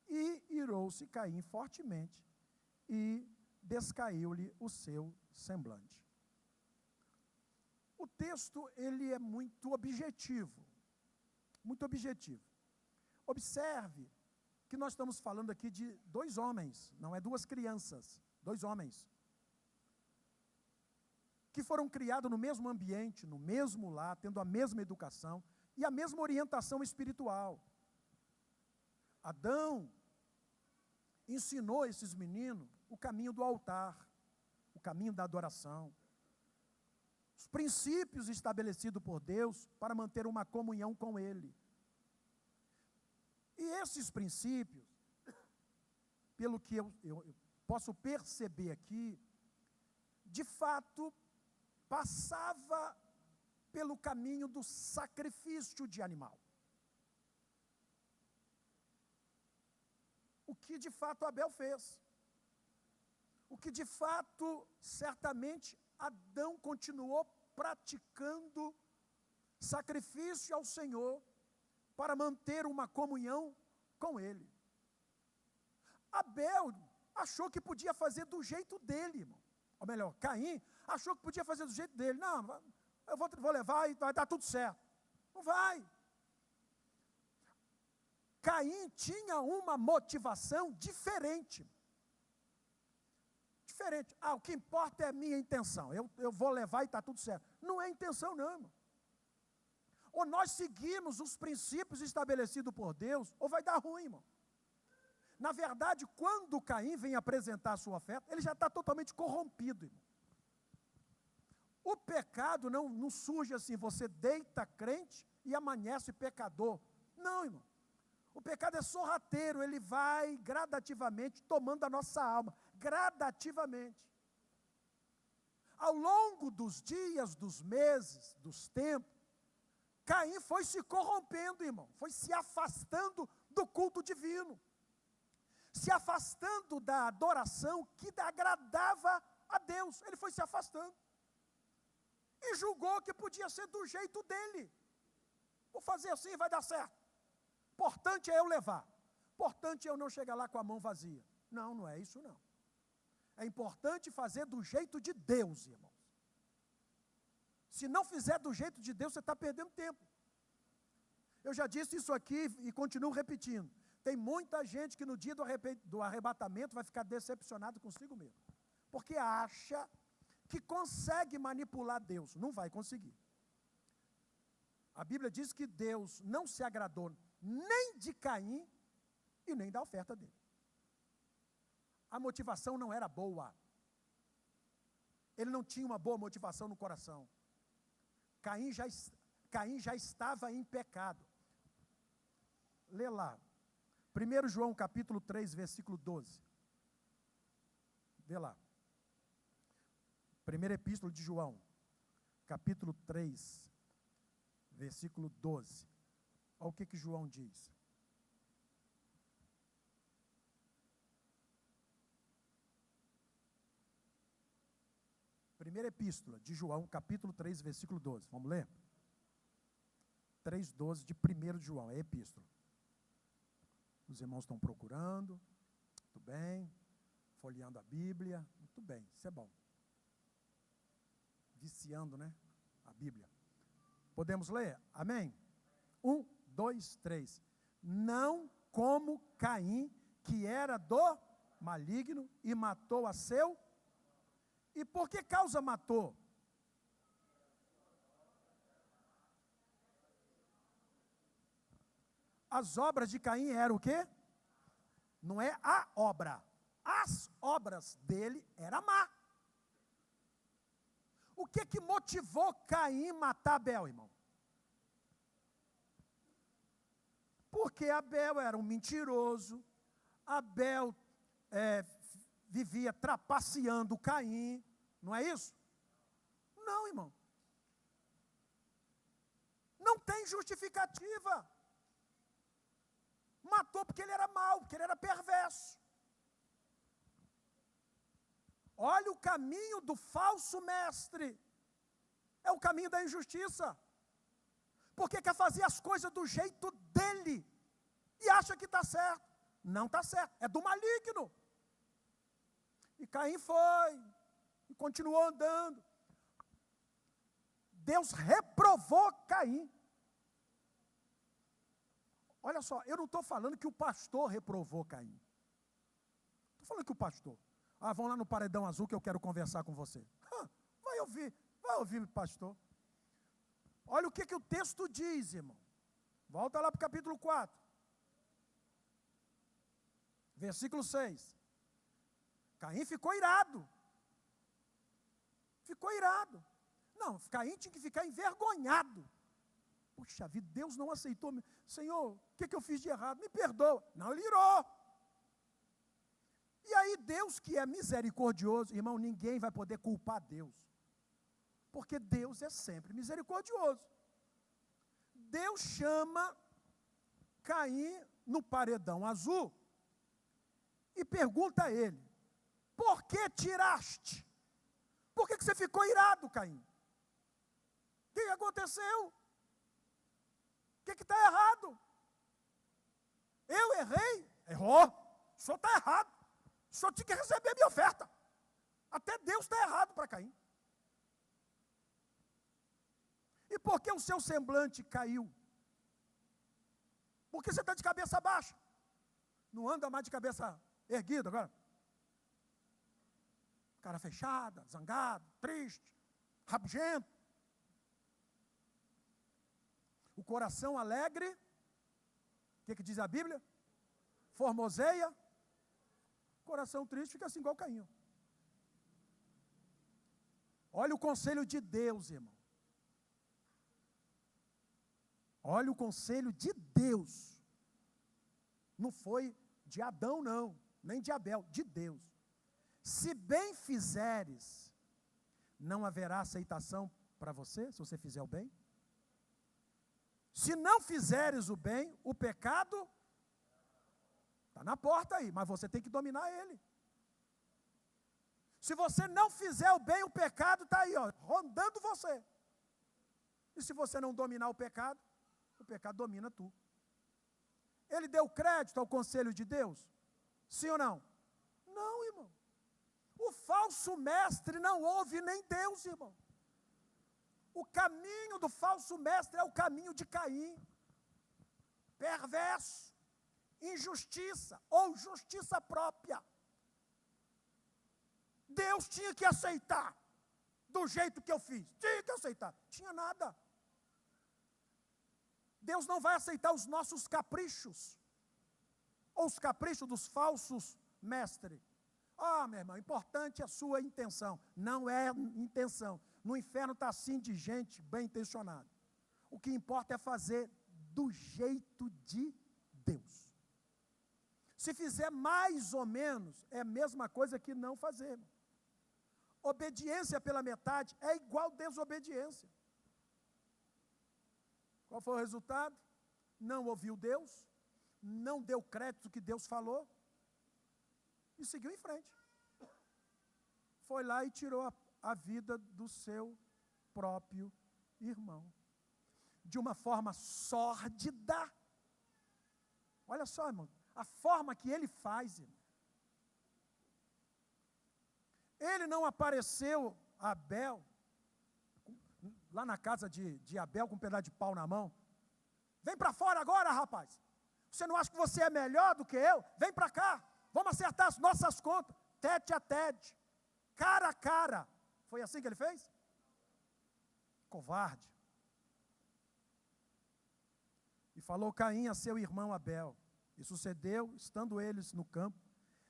E irou-se Caim fortemente, e descaiu-lhe o seu semblante. O texto, ele é muito objetivo. Muito objetivo. Observe que nós estamos falando aqui de dois homens, não é duas crianças, dois homens. Que foram criados no mesmo ambiente, no mesmo lar, tendo a mesma educação e a mesma orientação espiritual. Adão ensinou a esses meninos o caminho do altar, o caminho da adoração, os princípios estabelecidos por Deus para manter uma comunhão com Ele. E esses princípios, pelo que eu posso perceber aqui, de fato, passava pelo caminho do sacrifício de animal. O que de fato Abel fez. O que de fato, certamente, Adão continuou praticando sacrifício ao Senhor para manter uma comunhão com Ele. Abel achou que podia fazer do jeito dele, irmão. Ou melhor, Caim achou que podia fazer do jeito dele. Não, eu vou levar e vai dar tudo certo. Não vai. Caim tinha uma motivação diferente. Diferente. O que importa é a minha intenção. Eu vou levar e está tudo certo. Não é intenção não, irmão. Ou nós seguimos os princípios estabelecidos por Deus, ou vai dar ruim, irmão. Na verdade, quando Caim vem apresentar a sua oferta, ele já está totalmente corrompido, irmão. O pecado não surge assim, você deita crente e amanhece pecador. Não, irmão. O pecado é sorrateiro, ele vai gradativamente tomando a nossa alma, gradativamente. Ao longo dos dias, dos meses, dos tempos, Caim foi se corrompendo, irmão, foi se afastando do culto divino, se afastando da adoração que agradava a Deus, ele foi se afastando, e julgou que podia ser do jeito dele, vou fazer assim, vai dar certo, importante é eu levar, importante é eu não chegar lá com a mão vazia. Não, não é isso não, é importante fazer do jeito de Deus, irmão. Se não fizer do jeito de Deus, você está perdendo tempo. Eu já disse isso aqui e continuo repetindo. Tem muita gente que no dia do arrebatamento vai ficar decepcionado consigo mesmo. Porque acha que consegue manipular Deus. Não vai conseguir. A Bíblia diz que Deus não se agradou nem de Caim e nem da oferta dele. a motivação não era boa. Ele não tinha uma boa motivação no coração. Caim já estava em pecado. Lê lá. 1 João capítulo 3, versículo 12. Vê lá. Primeira epístola de João, capítulo 3, versículo 12. Olha o que João diz. Primeira epístola de João, capítulo 3, versículo 12. Vamos ler? 3:12 de 1 de João, é epístola. Os irmãos estão procurando, muito bem, folheando a Bíblia, muito bem, isso é bom. Viciando, né, a Bíblia. Podemos ler? Amém? 1, 2, 3. Não como Caim, que era do maligno e matou a seu. E por que causa matou? As obras de Caim eram o quê? Não é a obra. As obras dele eram má. O que motivou Caim matar Abel, irmão? Porque Abel era um mentiroso. Abel vivia trapaceando Caim. Não é isso? Não, irmão. Não tem justificativa. Matou porque ele era mau, porque ele era perverso. Olha o caminho do falso mestre. É o caminho da injustiça. Porque quer fazer as coisas do jeito dele. E acha que está certo. Não está certo. É do maligno. E Caim foi. E continuou andando. Deus reprovou Caim. Olha só, eu não estou falando que o pastor reprovou Caim. Estou falando que o pastor. Vão lá no paredão azul que eu quero conversar com você. Vai ouvir, pastor. Olha o que o texto diz, irmão. Volta lá para o capítulo 4. Versículo 6. Caim ficou irado. Ficou irado. Não, Caim tinha que ficar envergonhado. Puxa vida, Deus não aceitou. Senhor, o que eu fiz de errado? Me perdoa. Não, ele irou. E aí Deus, que é misericordioso, irmão, ninguém vai poder culpar Deus. Porque Deus é sempre misericordioso. Deus chama Caim no paredão azul e pergunta a ele: por que tiraste? Por que você ficou irado, Caim? O que aconteceu? O que está errado? Eu errei? Errou. O senhor está errado. O senhor tinha que receber minha oferta. Até Deus está errado para Caim. E por que o seu semblante caiu? Porque você está de cabeça baixa. Não anda mais de cabeça erguida agora. Cara fechada, zangado, triste, rabugento. O coração alegre, o que diz a Bíblia? Formoseia. Coração triste fica assim igual Caim. Olha o conselho de Deus, irmão. Olha o conselho de Deus. Não foi de Adão, não, nem de Abel, de Deus. Se bem fizeres, não haverá aceitação para você, se você fizer o bem? Se não fizeres o bem, o pecado está na porta aí, mas você tem que dominar ele. Se você não fizer o bem, o pecado está aí, rondando você. E se você não dominar o pecado domina tu. Ele deu crédito ao conselho de Deus? Sim ou não? Não, irmão. O falso mestre não ouve nem Deus, irmão. O caminho do falso mestre é o caminho de Caim. Perverso, injustiça ou justiça própria. Deus tinha que aceitar do jeito que eu fiz. Tinha que aceitar. Tinha nada. Deus não vai aceitar os nossos caprichos. Ou os caprichos dos falsos mestres. Ah, meu irmão, importante é a sua intenção. Não é intenção. No inferno está assim de gente bem intencionada. O que importa é fazer do jeito de Deus. Se fizer mais ou menos, é a mesma coisa que não fazer, irmão. Obediência pela metade é igual desobediência. Qual foi o resultado? Não ouviu Deus, não deu crédito que Deus falou e seguiu em frente. Foi lá e tirou a vida do seu próprio irmão. De uma forma sórdida. Olha só, irmão, a forma que ele faz, irmão. Ele não apareceu a Abel, lá na casa de Abel, com um pedaço de pau na mão. Vem para fora agora, rapaz. Você não acha que você é melhor do que eu? Vem para cá, vamos acertar as nossas contas. Tete a tete, cara a cara. Foi assim que ele fez? Covarde. E falou Caim a seu irmão Abel. E sucedeu, estando eles no campo,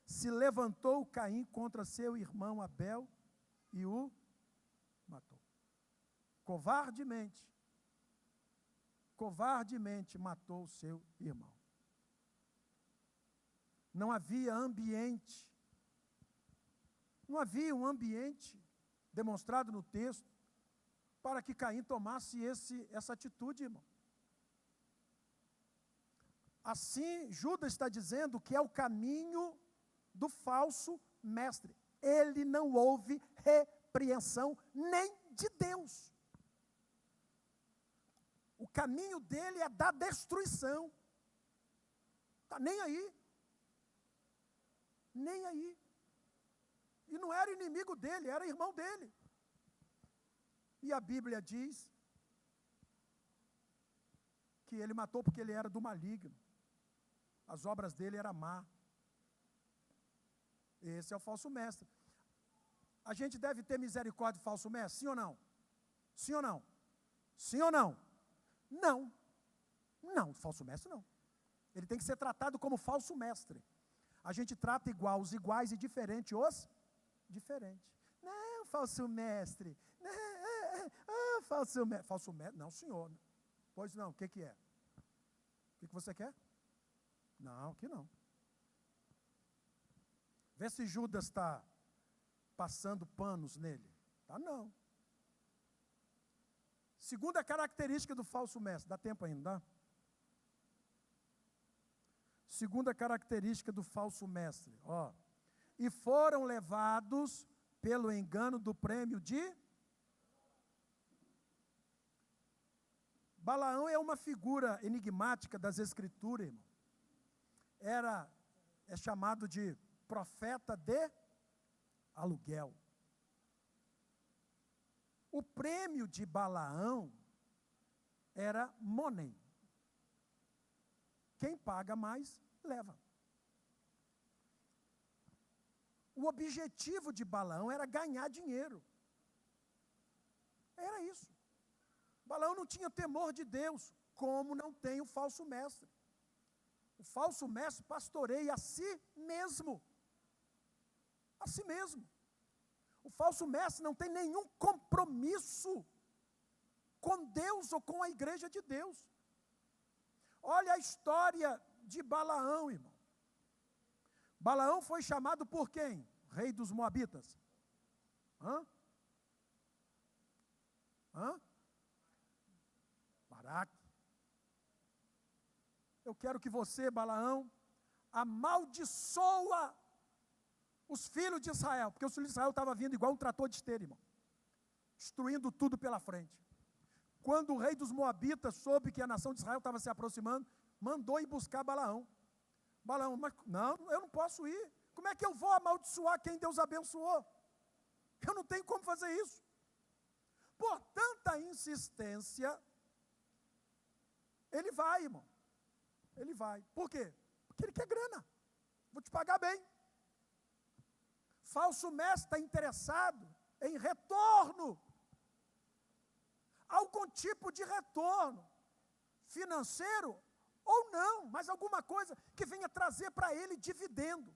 se levantou Caim contra seu irmão Abel e o matou. Covardemente matou o seu irmão. Não havia ambiente, não havia um ambiente demonstrado no texto para que Caim tomasse essa atitude, irmão. Assim, Judas está dizendo que é o caminho do falso mestre. Ele não houve repreensão nem de Deus. O caminho dele é da destruição. Está nem aí. Nem aí. E não era inimigo dele, era irmão dele. E a Bíblia diz que ele matou porque ele era do maligno. As obras dele eram má. Esse é o falso mestre. A gente deve ter misericórdia do falso mestre, sim ou não? Sim ou não? Sim ou não? Não. Não, falso mestre não. Ele tem que ser tratado como falso mestre. A gente trata igual os iguais e diferente os diferentes. Não, falso mestre. Não, falso mestre. Falso mestre? Não, senhor. Pois não, o que é? O que você quer? Não, que não. Vê se Judas está passando panos nele. Tá, não. Segunda característica do falso mestre. Dá tempo ainda, dá? Segunda característica do falso mestre. Ó. E foram levados pelo engano do prêmio de... Balaão é uma figura enigmática das Escrituras, irmão. É chamado de profeta de aluguel. O prêmio de Balaão era money. Quem paga mais, leva. O objetivo de Balaão era ganhar dinheiro. Era isso. Balaão não tinha temor de Deus, como não tem o falso mestre. O falso mestre pastoreia a si mesmo. A si mesmo. O falso mestre não tem nenhum compromisso com Deus ou com a igreja de Deus. Olha a história de Balaão, irmão. Balaão foi chamado por quem? Rei dos Moabitas. Baraque. Eu quero que você, Balaão, amaldiçoa os filhos de Israel, porque os filhos de Israel estavam vindo igual um trator de esteira, irmão, destruindo tudo pela frente. Quando o rei dos Moabitas soube que a nação de Israel estava se aproximando, mandou ir buscar Balaão. Balaão, mas não, eu não posso ir. Como é que eu vou amaldiçoar quem Deus abençoou? Eu não tenho como fazer isso. Por tanta insistência, ele vai, irmão. Ele vai. Por quê? Porque ele quer grana. Vou te pagar bem. Falso mestre está interessado em retorno. Algum tipo de retorno. Financeiro ou não, mas alguma coisa que venha trazer para ele dividendo.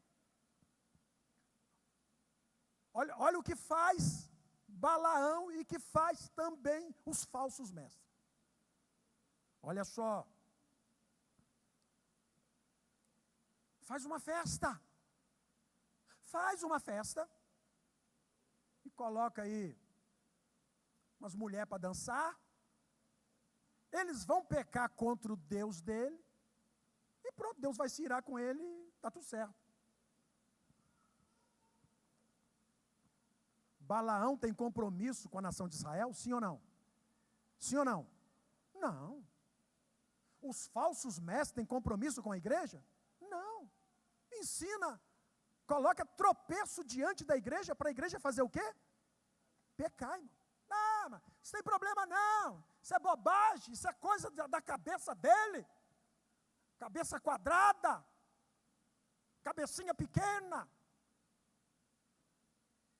Olha o que faz Balaão e que faz também os falsos mestres. Olha só. Faz uma festa. Faz uma festa. E coloca aí umas mulheres para dançar. Eles vão pecar contra o Deus dele. E pronto, Deus vai se irar com ele e está tudo certo. Balaão tem compromisso com a nação de Israel? Sim ou não? Sim ou não? Não. Os falsos mestres têm compromisso com a igreja? Não. Ensina, coloca tropeço diante da igreja para a igreja fazer o quê? Pecar, irmão. Não, mas isso tem problema não. Isso é bobagem, isso é coisa da cabeça dele. Cabeça quadrada. Cabecinha pequena.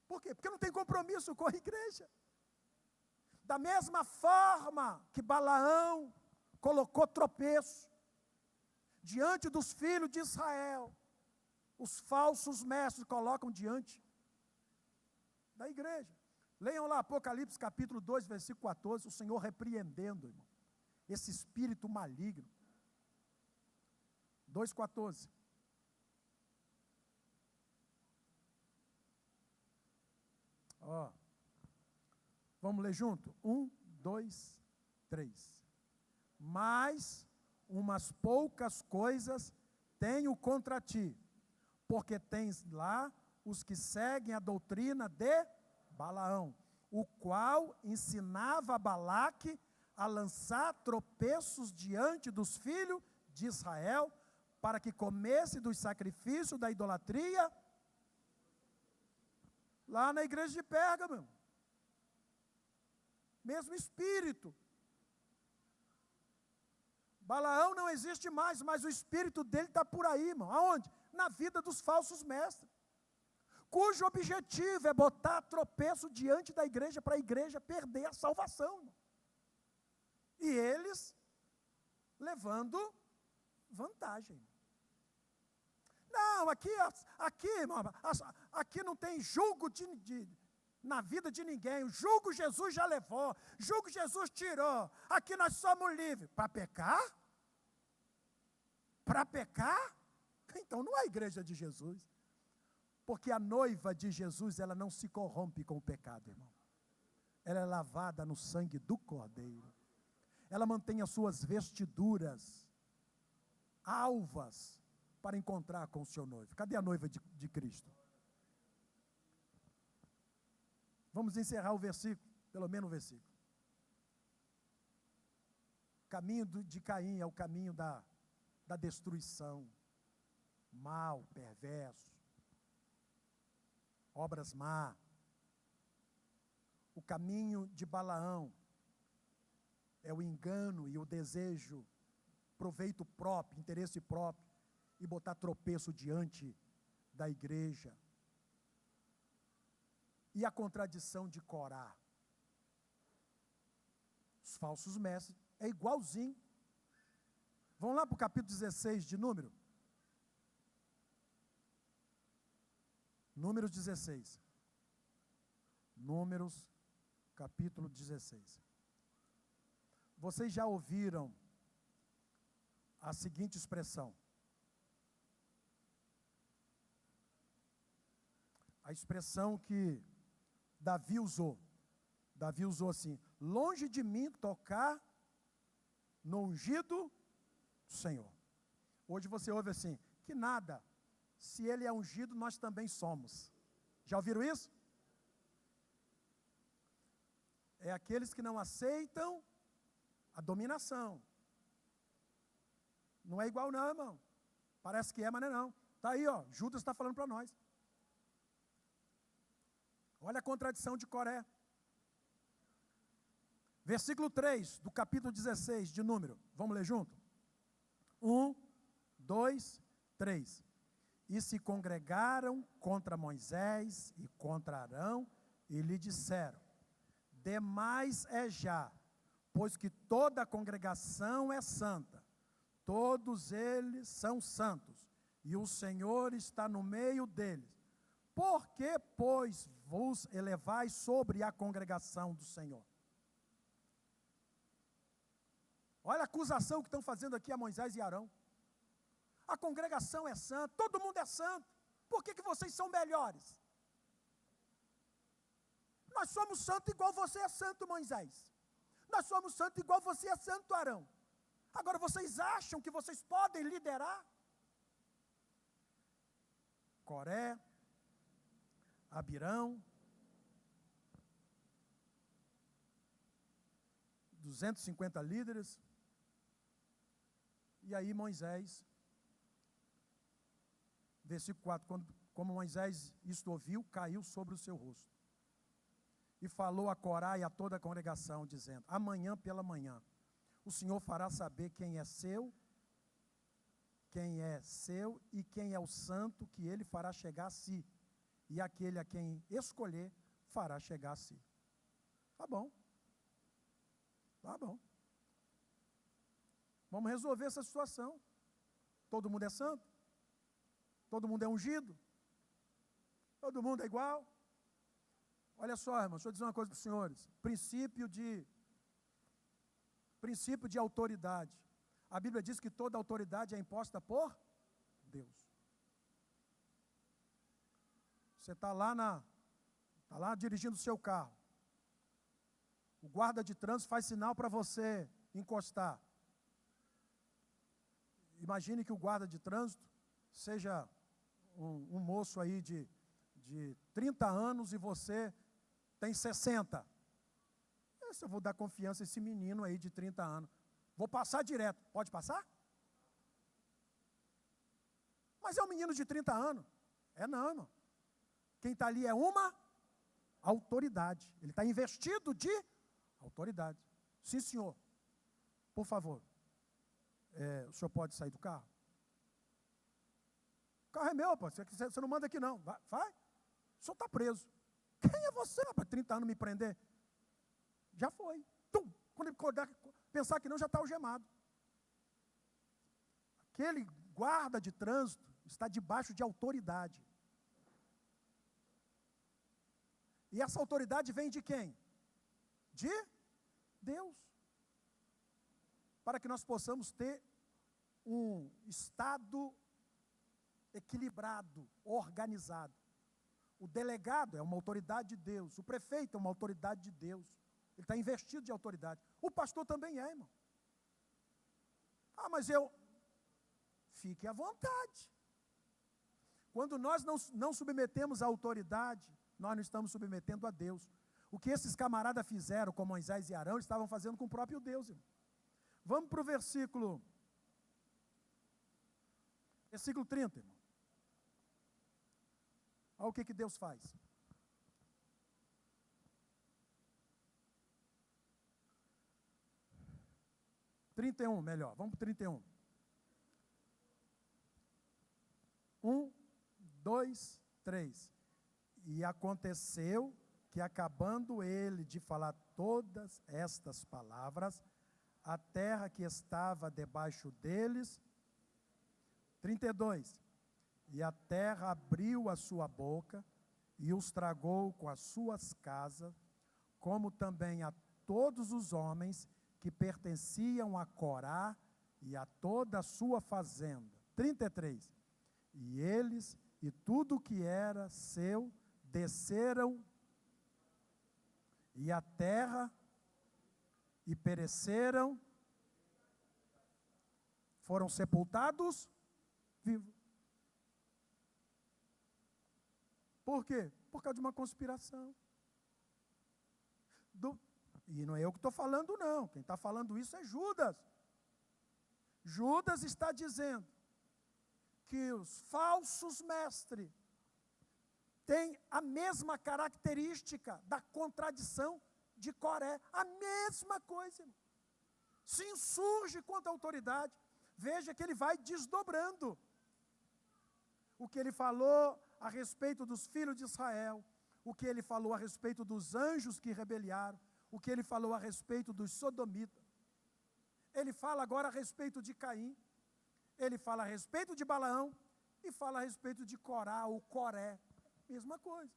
Por quê? Porque não tem compromisso com a igreja. Da mesma forma que Balaão colocou tropeço diante dos filhos de Israel, os falsos mestres colocam diante da igreja. Leiam lá Apocalipse capítulo 2, versículo 14, o Senhor repreendendo, irmão, esse espírito maligno. 2,14. Ó, vamos ler junto? 1, 2, 3. Mas umas poucas coisas tenho contra ti, porque tens lá os que seguem a doutrina de Balaão, o qual ensinava a Balaque a lançar tropeços diante dos filhos de Israel, para que comesse dos sacrifícios da idolatria, lá na igreja de Pérgamo. Mesmo espírito. Balaão não existe mais, mas o espírito dele está por aí, irmão. Aonde? Na vida dos falsos mestres. Cujo objetivo é botar tropeço diante da igreja para a igreja perder a salvação, irmão. E eles levando vantagem. Não, aqui não tem julgo na vida de ninguém. O julgo Jesus já levou, julgo Jesus tirou. Aqui nós somos livres. Para pecar? Para pecar? Então não é a igreja de Jesus. Porque a noiva de Jesus, ela não se corrompe com o pecado, irmão. Ela é lavada no sangue do Cordeiro. Ela mantém as suas vestiduras alvas para encontrar com o seu noivo. Cadê a noiva de Cristo? Vamos encerrar o versículo, pelo menos o versículo. O caminho de Caim é o caminho da destruição, mal, perverso, obras má. O caminho de Balaão é o engano e o desejo, proveito próprio, interesse próprio, e botar tropeço diante da igreja. E a contradição de Corá. Os falsos mestres, é igualzinho. Vamos lá para o capítulo 16 de Número. Números 16. Números, capítulo 16. Vocês já ouviram a seguinte expressão. A expressão que Davi usou. Davi usou assim: longe de mim tocar no ungido do Senhor. Hoje você ouve assim: que nada, se ele é ungido, nós também somos. Já ouviram isso? É aqueles que não aceitam a dominação. Não é igual não, irmão. Parece que é, mas não é não. Está aí, ó, Judas está falando para nós. Olha a contradição de Coré. Versículo 3 do capítulo 16 de Número. Vamos ler junto? 1, 2, 3. E se congregaram contra Moisés e contra Arão e lhe disseram: demais é já, pois que toda a congregação é santa, todos eles são santos, e o Senhor está no meio deles. Por que, pois, vos elevais sobre a congregação do Senhor? Olha a acusação que estão fazendo aqui a Moisés e Arão. A congregação é santa, todo mundo é santo. Por que vocês são melhores? Nós somos santos igual você é santo, Moisés. Nós somos santos igual você é santo, Arão. Agora, vocês acham que vocês podem liderar? Coré, Abirão, 250 líderes. E aí Moisés, versículo 4, como Moisés isto ouviu, caiu sobre o seu rosto. E falou a Corá e a toda a congregação, dizendo: amanhã pela manhã, o Senhor fará saber quem é seu e quem é o santo que ele fará chegar a si. E aquele a quem escolher fará chegar a si. Tá bom. Tá bom. Vamos resolver essa situação. Todo mundo é santo? Todo mundo é ungido? Todo mundo é igual? Olha só, irmão, deixa eu dizer uma coisa para os senhores. Princípio de autoridade. A Bíblia diz que toda autoridade é imposta por Deus. Você está lá dirigindo o seu carro. O guarda de trânsito faz sinal para você encostar. Imagine que o guarda de trânsito seja um moço aí de 30 anos e você tem 60. Eu vou dar confiança a esse menino aí de 30 anos. Vou passar direto. Pode passar? Mas é um menino de 30 anos. Não, irmão. Quem está ali é uma autoridade. Ele está investido de autoridade. Sim, senhor. Por favor. O senhor pode sair do carro? O carro é meu, pô. Você não manda aqui não. Vai. O senhor está preso. Quem é você, rapaz? 30 anos me prender? Já foi. Tum. Quando ele acordar, pensar que não, já está algemado. Aquele guarda de trânsito está debaixo de autoridade. E essa autoridade vem de quem? De Deus. Para que nós possamos ter um estado equilibrado, organizado. O delegado é uma autoridade de Deus. O prefeito é uma autoridade de Deus. Ele está investido de autoridade. O pastor também é, irmão. Mas fique à vontade. Quando nós não submetemos a autoridade, nós não estamos submetendo a Deus. O que esses camaradas fizeram com Moisés e Arão, eles estavam fazendo com o próprio Deus, irmão. Vamos para o versículo 30, irmão. Olha o que Deus faz. Melhor, vamos para o 31. 1, 2, 3. E aconteceu que, acabando ele de falar todas estas palavras, a terra que estava debaixo deles, 32, e a terra abriu a sua boca e os tragou com as suas casas, como também a todos os homens que pertenciam a Corá e a toda a sua fazenda. 33, e eles e tudo que era seu desceram e a terra e pereceram, foram sepultados vivos. Por quê? Por causa de uma conspiração. E não é eu que estou falando, não. Quem está falando isso é Judas. Judas está dizendo que os falsos mestres têm a mesma característica da contradição de Coré. A mesma coisa, irmão. Se insurge contra a autoridade. Veja que ele vai desdobrando. O que ele falou a respeito dos filhos de Israel, o que ele falou a respeito dos anjos que rebeliaram, o que ele falou a respeito dos sodomitas. Ele fala agora a respeito de Caim, ele fala a respeito de Balaão e fala a respeito de Corá ou Coré. Mesma coisa.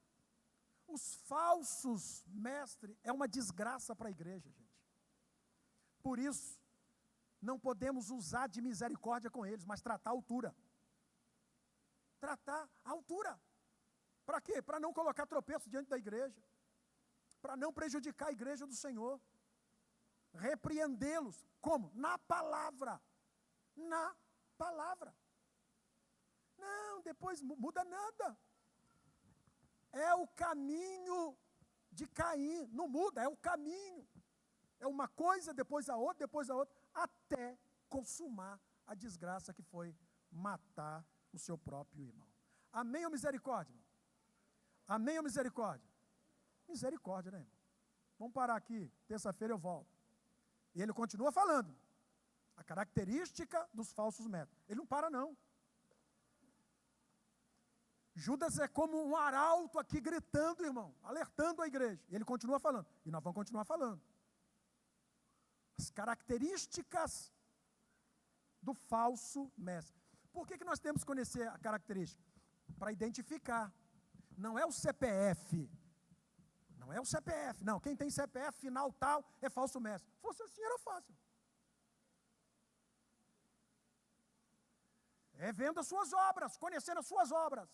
Os falsos mestres é uma desgraça para a igreja, gente. Por isso, não podemos usar de misericórdia com eles, mas tratar a altura. Tratar a altura. Para quê? Para não colocar tropeço diante da igreja. Para não prejudicar a igreja do Senhor. Repreendê-los. Como? Na palavra. Na palavra. Não, depois muda nada. É o caminho de Caim. Não muda, é o caminho. É uma coisa, depois a outra, até consumar a desgraça que foi matar o seu próprio irmão. Amém ou misericórdia, irmão? Amém ou misericórdia? Misericórdia, né, irmão? Vamos parar aqui, terça-feira eu volto. E ele continua falando. A característica dos falsos mestres. Ele não para, não. Judas é como um arauto aqui gritando, irmão, alertando a igreja. E ele continua falando. E nós vamos continuar falando. As características do falso mestre. Por que nós temos que conhecer a característica? Para identificar. Não é o CPF. Não é o CPF. Não, quem tem CPF final tal é falso mestre. Se fosse assim, era fácil. É vendo as suas obras, conhecendo as suas obras,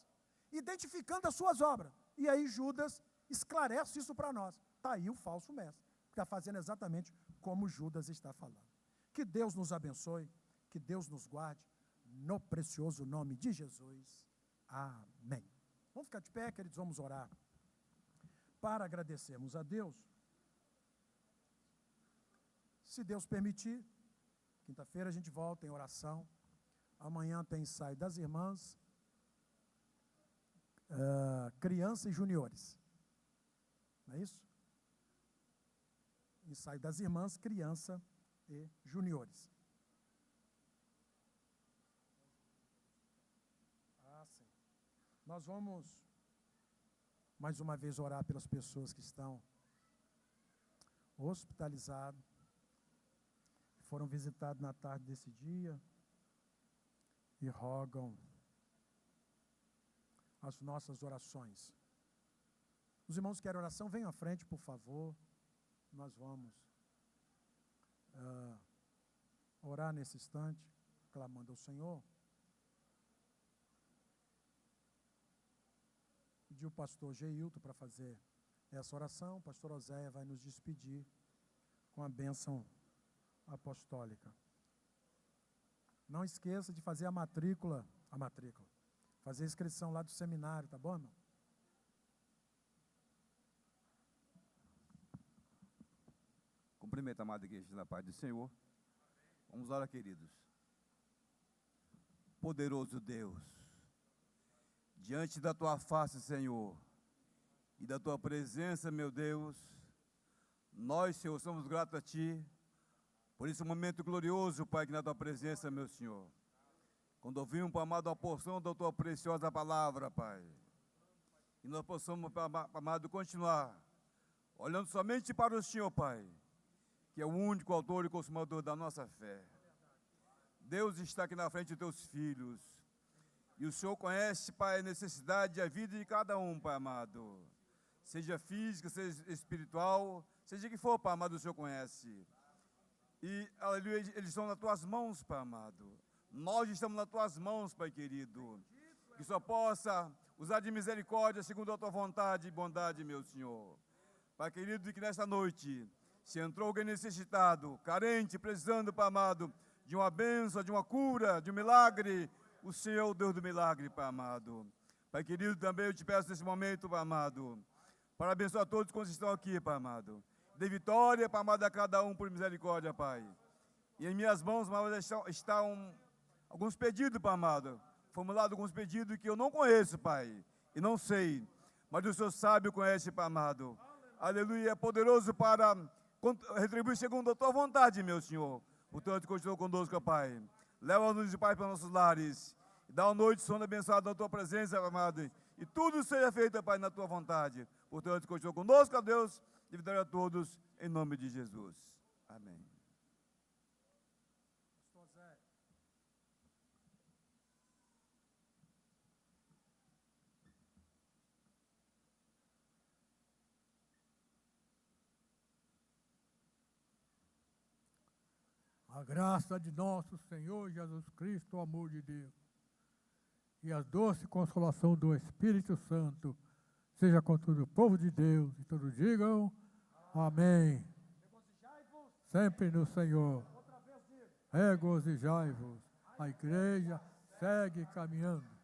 identificando as suas obras. E aí Judas esclarece isso para nós. Está aí o falso mestre, que está fazendo exatamente como Judas está falando. Que Deus nos abençoe, que Deus nos guarde, no precioso nome de Jesus. Amém. Vamos ficar de pé, queridos, vamos orar. Para agradecermos a Deus. Se Deus permitir, quinta-feira a gente volta em oração. Amanhã tem ensaio das irmãs, crianças e juniores. Não é isso? Ensaio das irmãs, criança e juniores. Sim. Nós vamos, mais uma vez, orar pelas pessoas que estão hospitalizadas, foram visitadas na tarde desse dia e rogam as nossas orações. Os irmãos que querem oração, venham à frente, por favor. Nós vamos orar nesse instante, clamando ao Senhor. Pedir o pastor Geilton para fazer essa oração. O pastor Oséia vai nos despedir com a bênção apostólica. Não esqueça de fazer a matrícula, fazer a inscrição lá do seminário, tá bom, irmão? Cumprimento a amada igreja na paz do Senhor. Vamos orar, queridos. Poderoso Deus, diante da tua face, Senhor, e da tua presença, meu Deus, nós, Senhor, somos gratos a ti, por esse momento glorioso, Pai, que na tua presença, meu Senhor. Quando ouvimos, Pai amado, a porção da tua preciosa palavra, Pai, e nós possamos, Pai amado, continuar olhando somente para o Senhor, Pai, que é o único autor e consumador da nossa fé. Deus está aqui na frente dos teus filhos, e o Senhor conhece, Pai, a necessidade e a vida de cada um, Pai amado, seja física, seja espiritual, seja o que for, Pai amado, o Senhor conhece. E, aleluia, eles estão nas tuas mãos, Pai amado. Nós estamos nas tuas mãos, Pai querido. Que só possa usar de misericórdia segundo a tua vontade e bondade, meu Senhor. Pai querido, que nesta noite, se entrou alguém necessitado, carente, precisando, Pai amado, de uma bênção, de uma cura, de um milagre, o Senhor é o Deus do milagre, Pai amado. Pai querido, também eu te peço nesse momento, Pai amado, para abençoar todos quantos estão aqui, Pai amado. Dê vitória, Pai amado, a cada um por misericórdia, Pai. E em minhas mãos, Pai amado, estão alguns pedidos, Pai amado. Formulados alguns pedidos que eu não conheço, Pai, e não sei. Mas o Senhor sabe e conhece, Pai amado. Aleluia, é poderoso para retribuir segundo a tua vontade, meu Senhor. Portanto, continua conosco, Pai. Leva-nos, Pai, para nossos lares. E dá uma noite sono abençoada na tua presença, Pai amado. E tudo seja feito, Pai, na tua vontade. Portanto, continua conosco, ó Deus. E vitória a todos, em nome de Jesus. Amém. A graça de nosso Senhor Jesus Cristo, o amor de Deus, e a doce consolação do Espírito Santo, seja com todo o povo de Deus, e todos digam amém. Sempre no Senhor. Regozijai-vos. A igreja segue caminhando.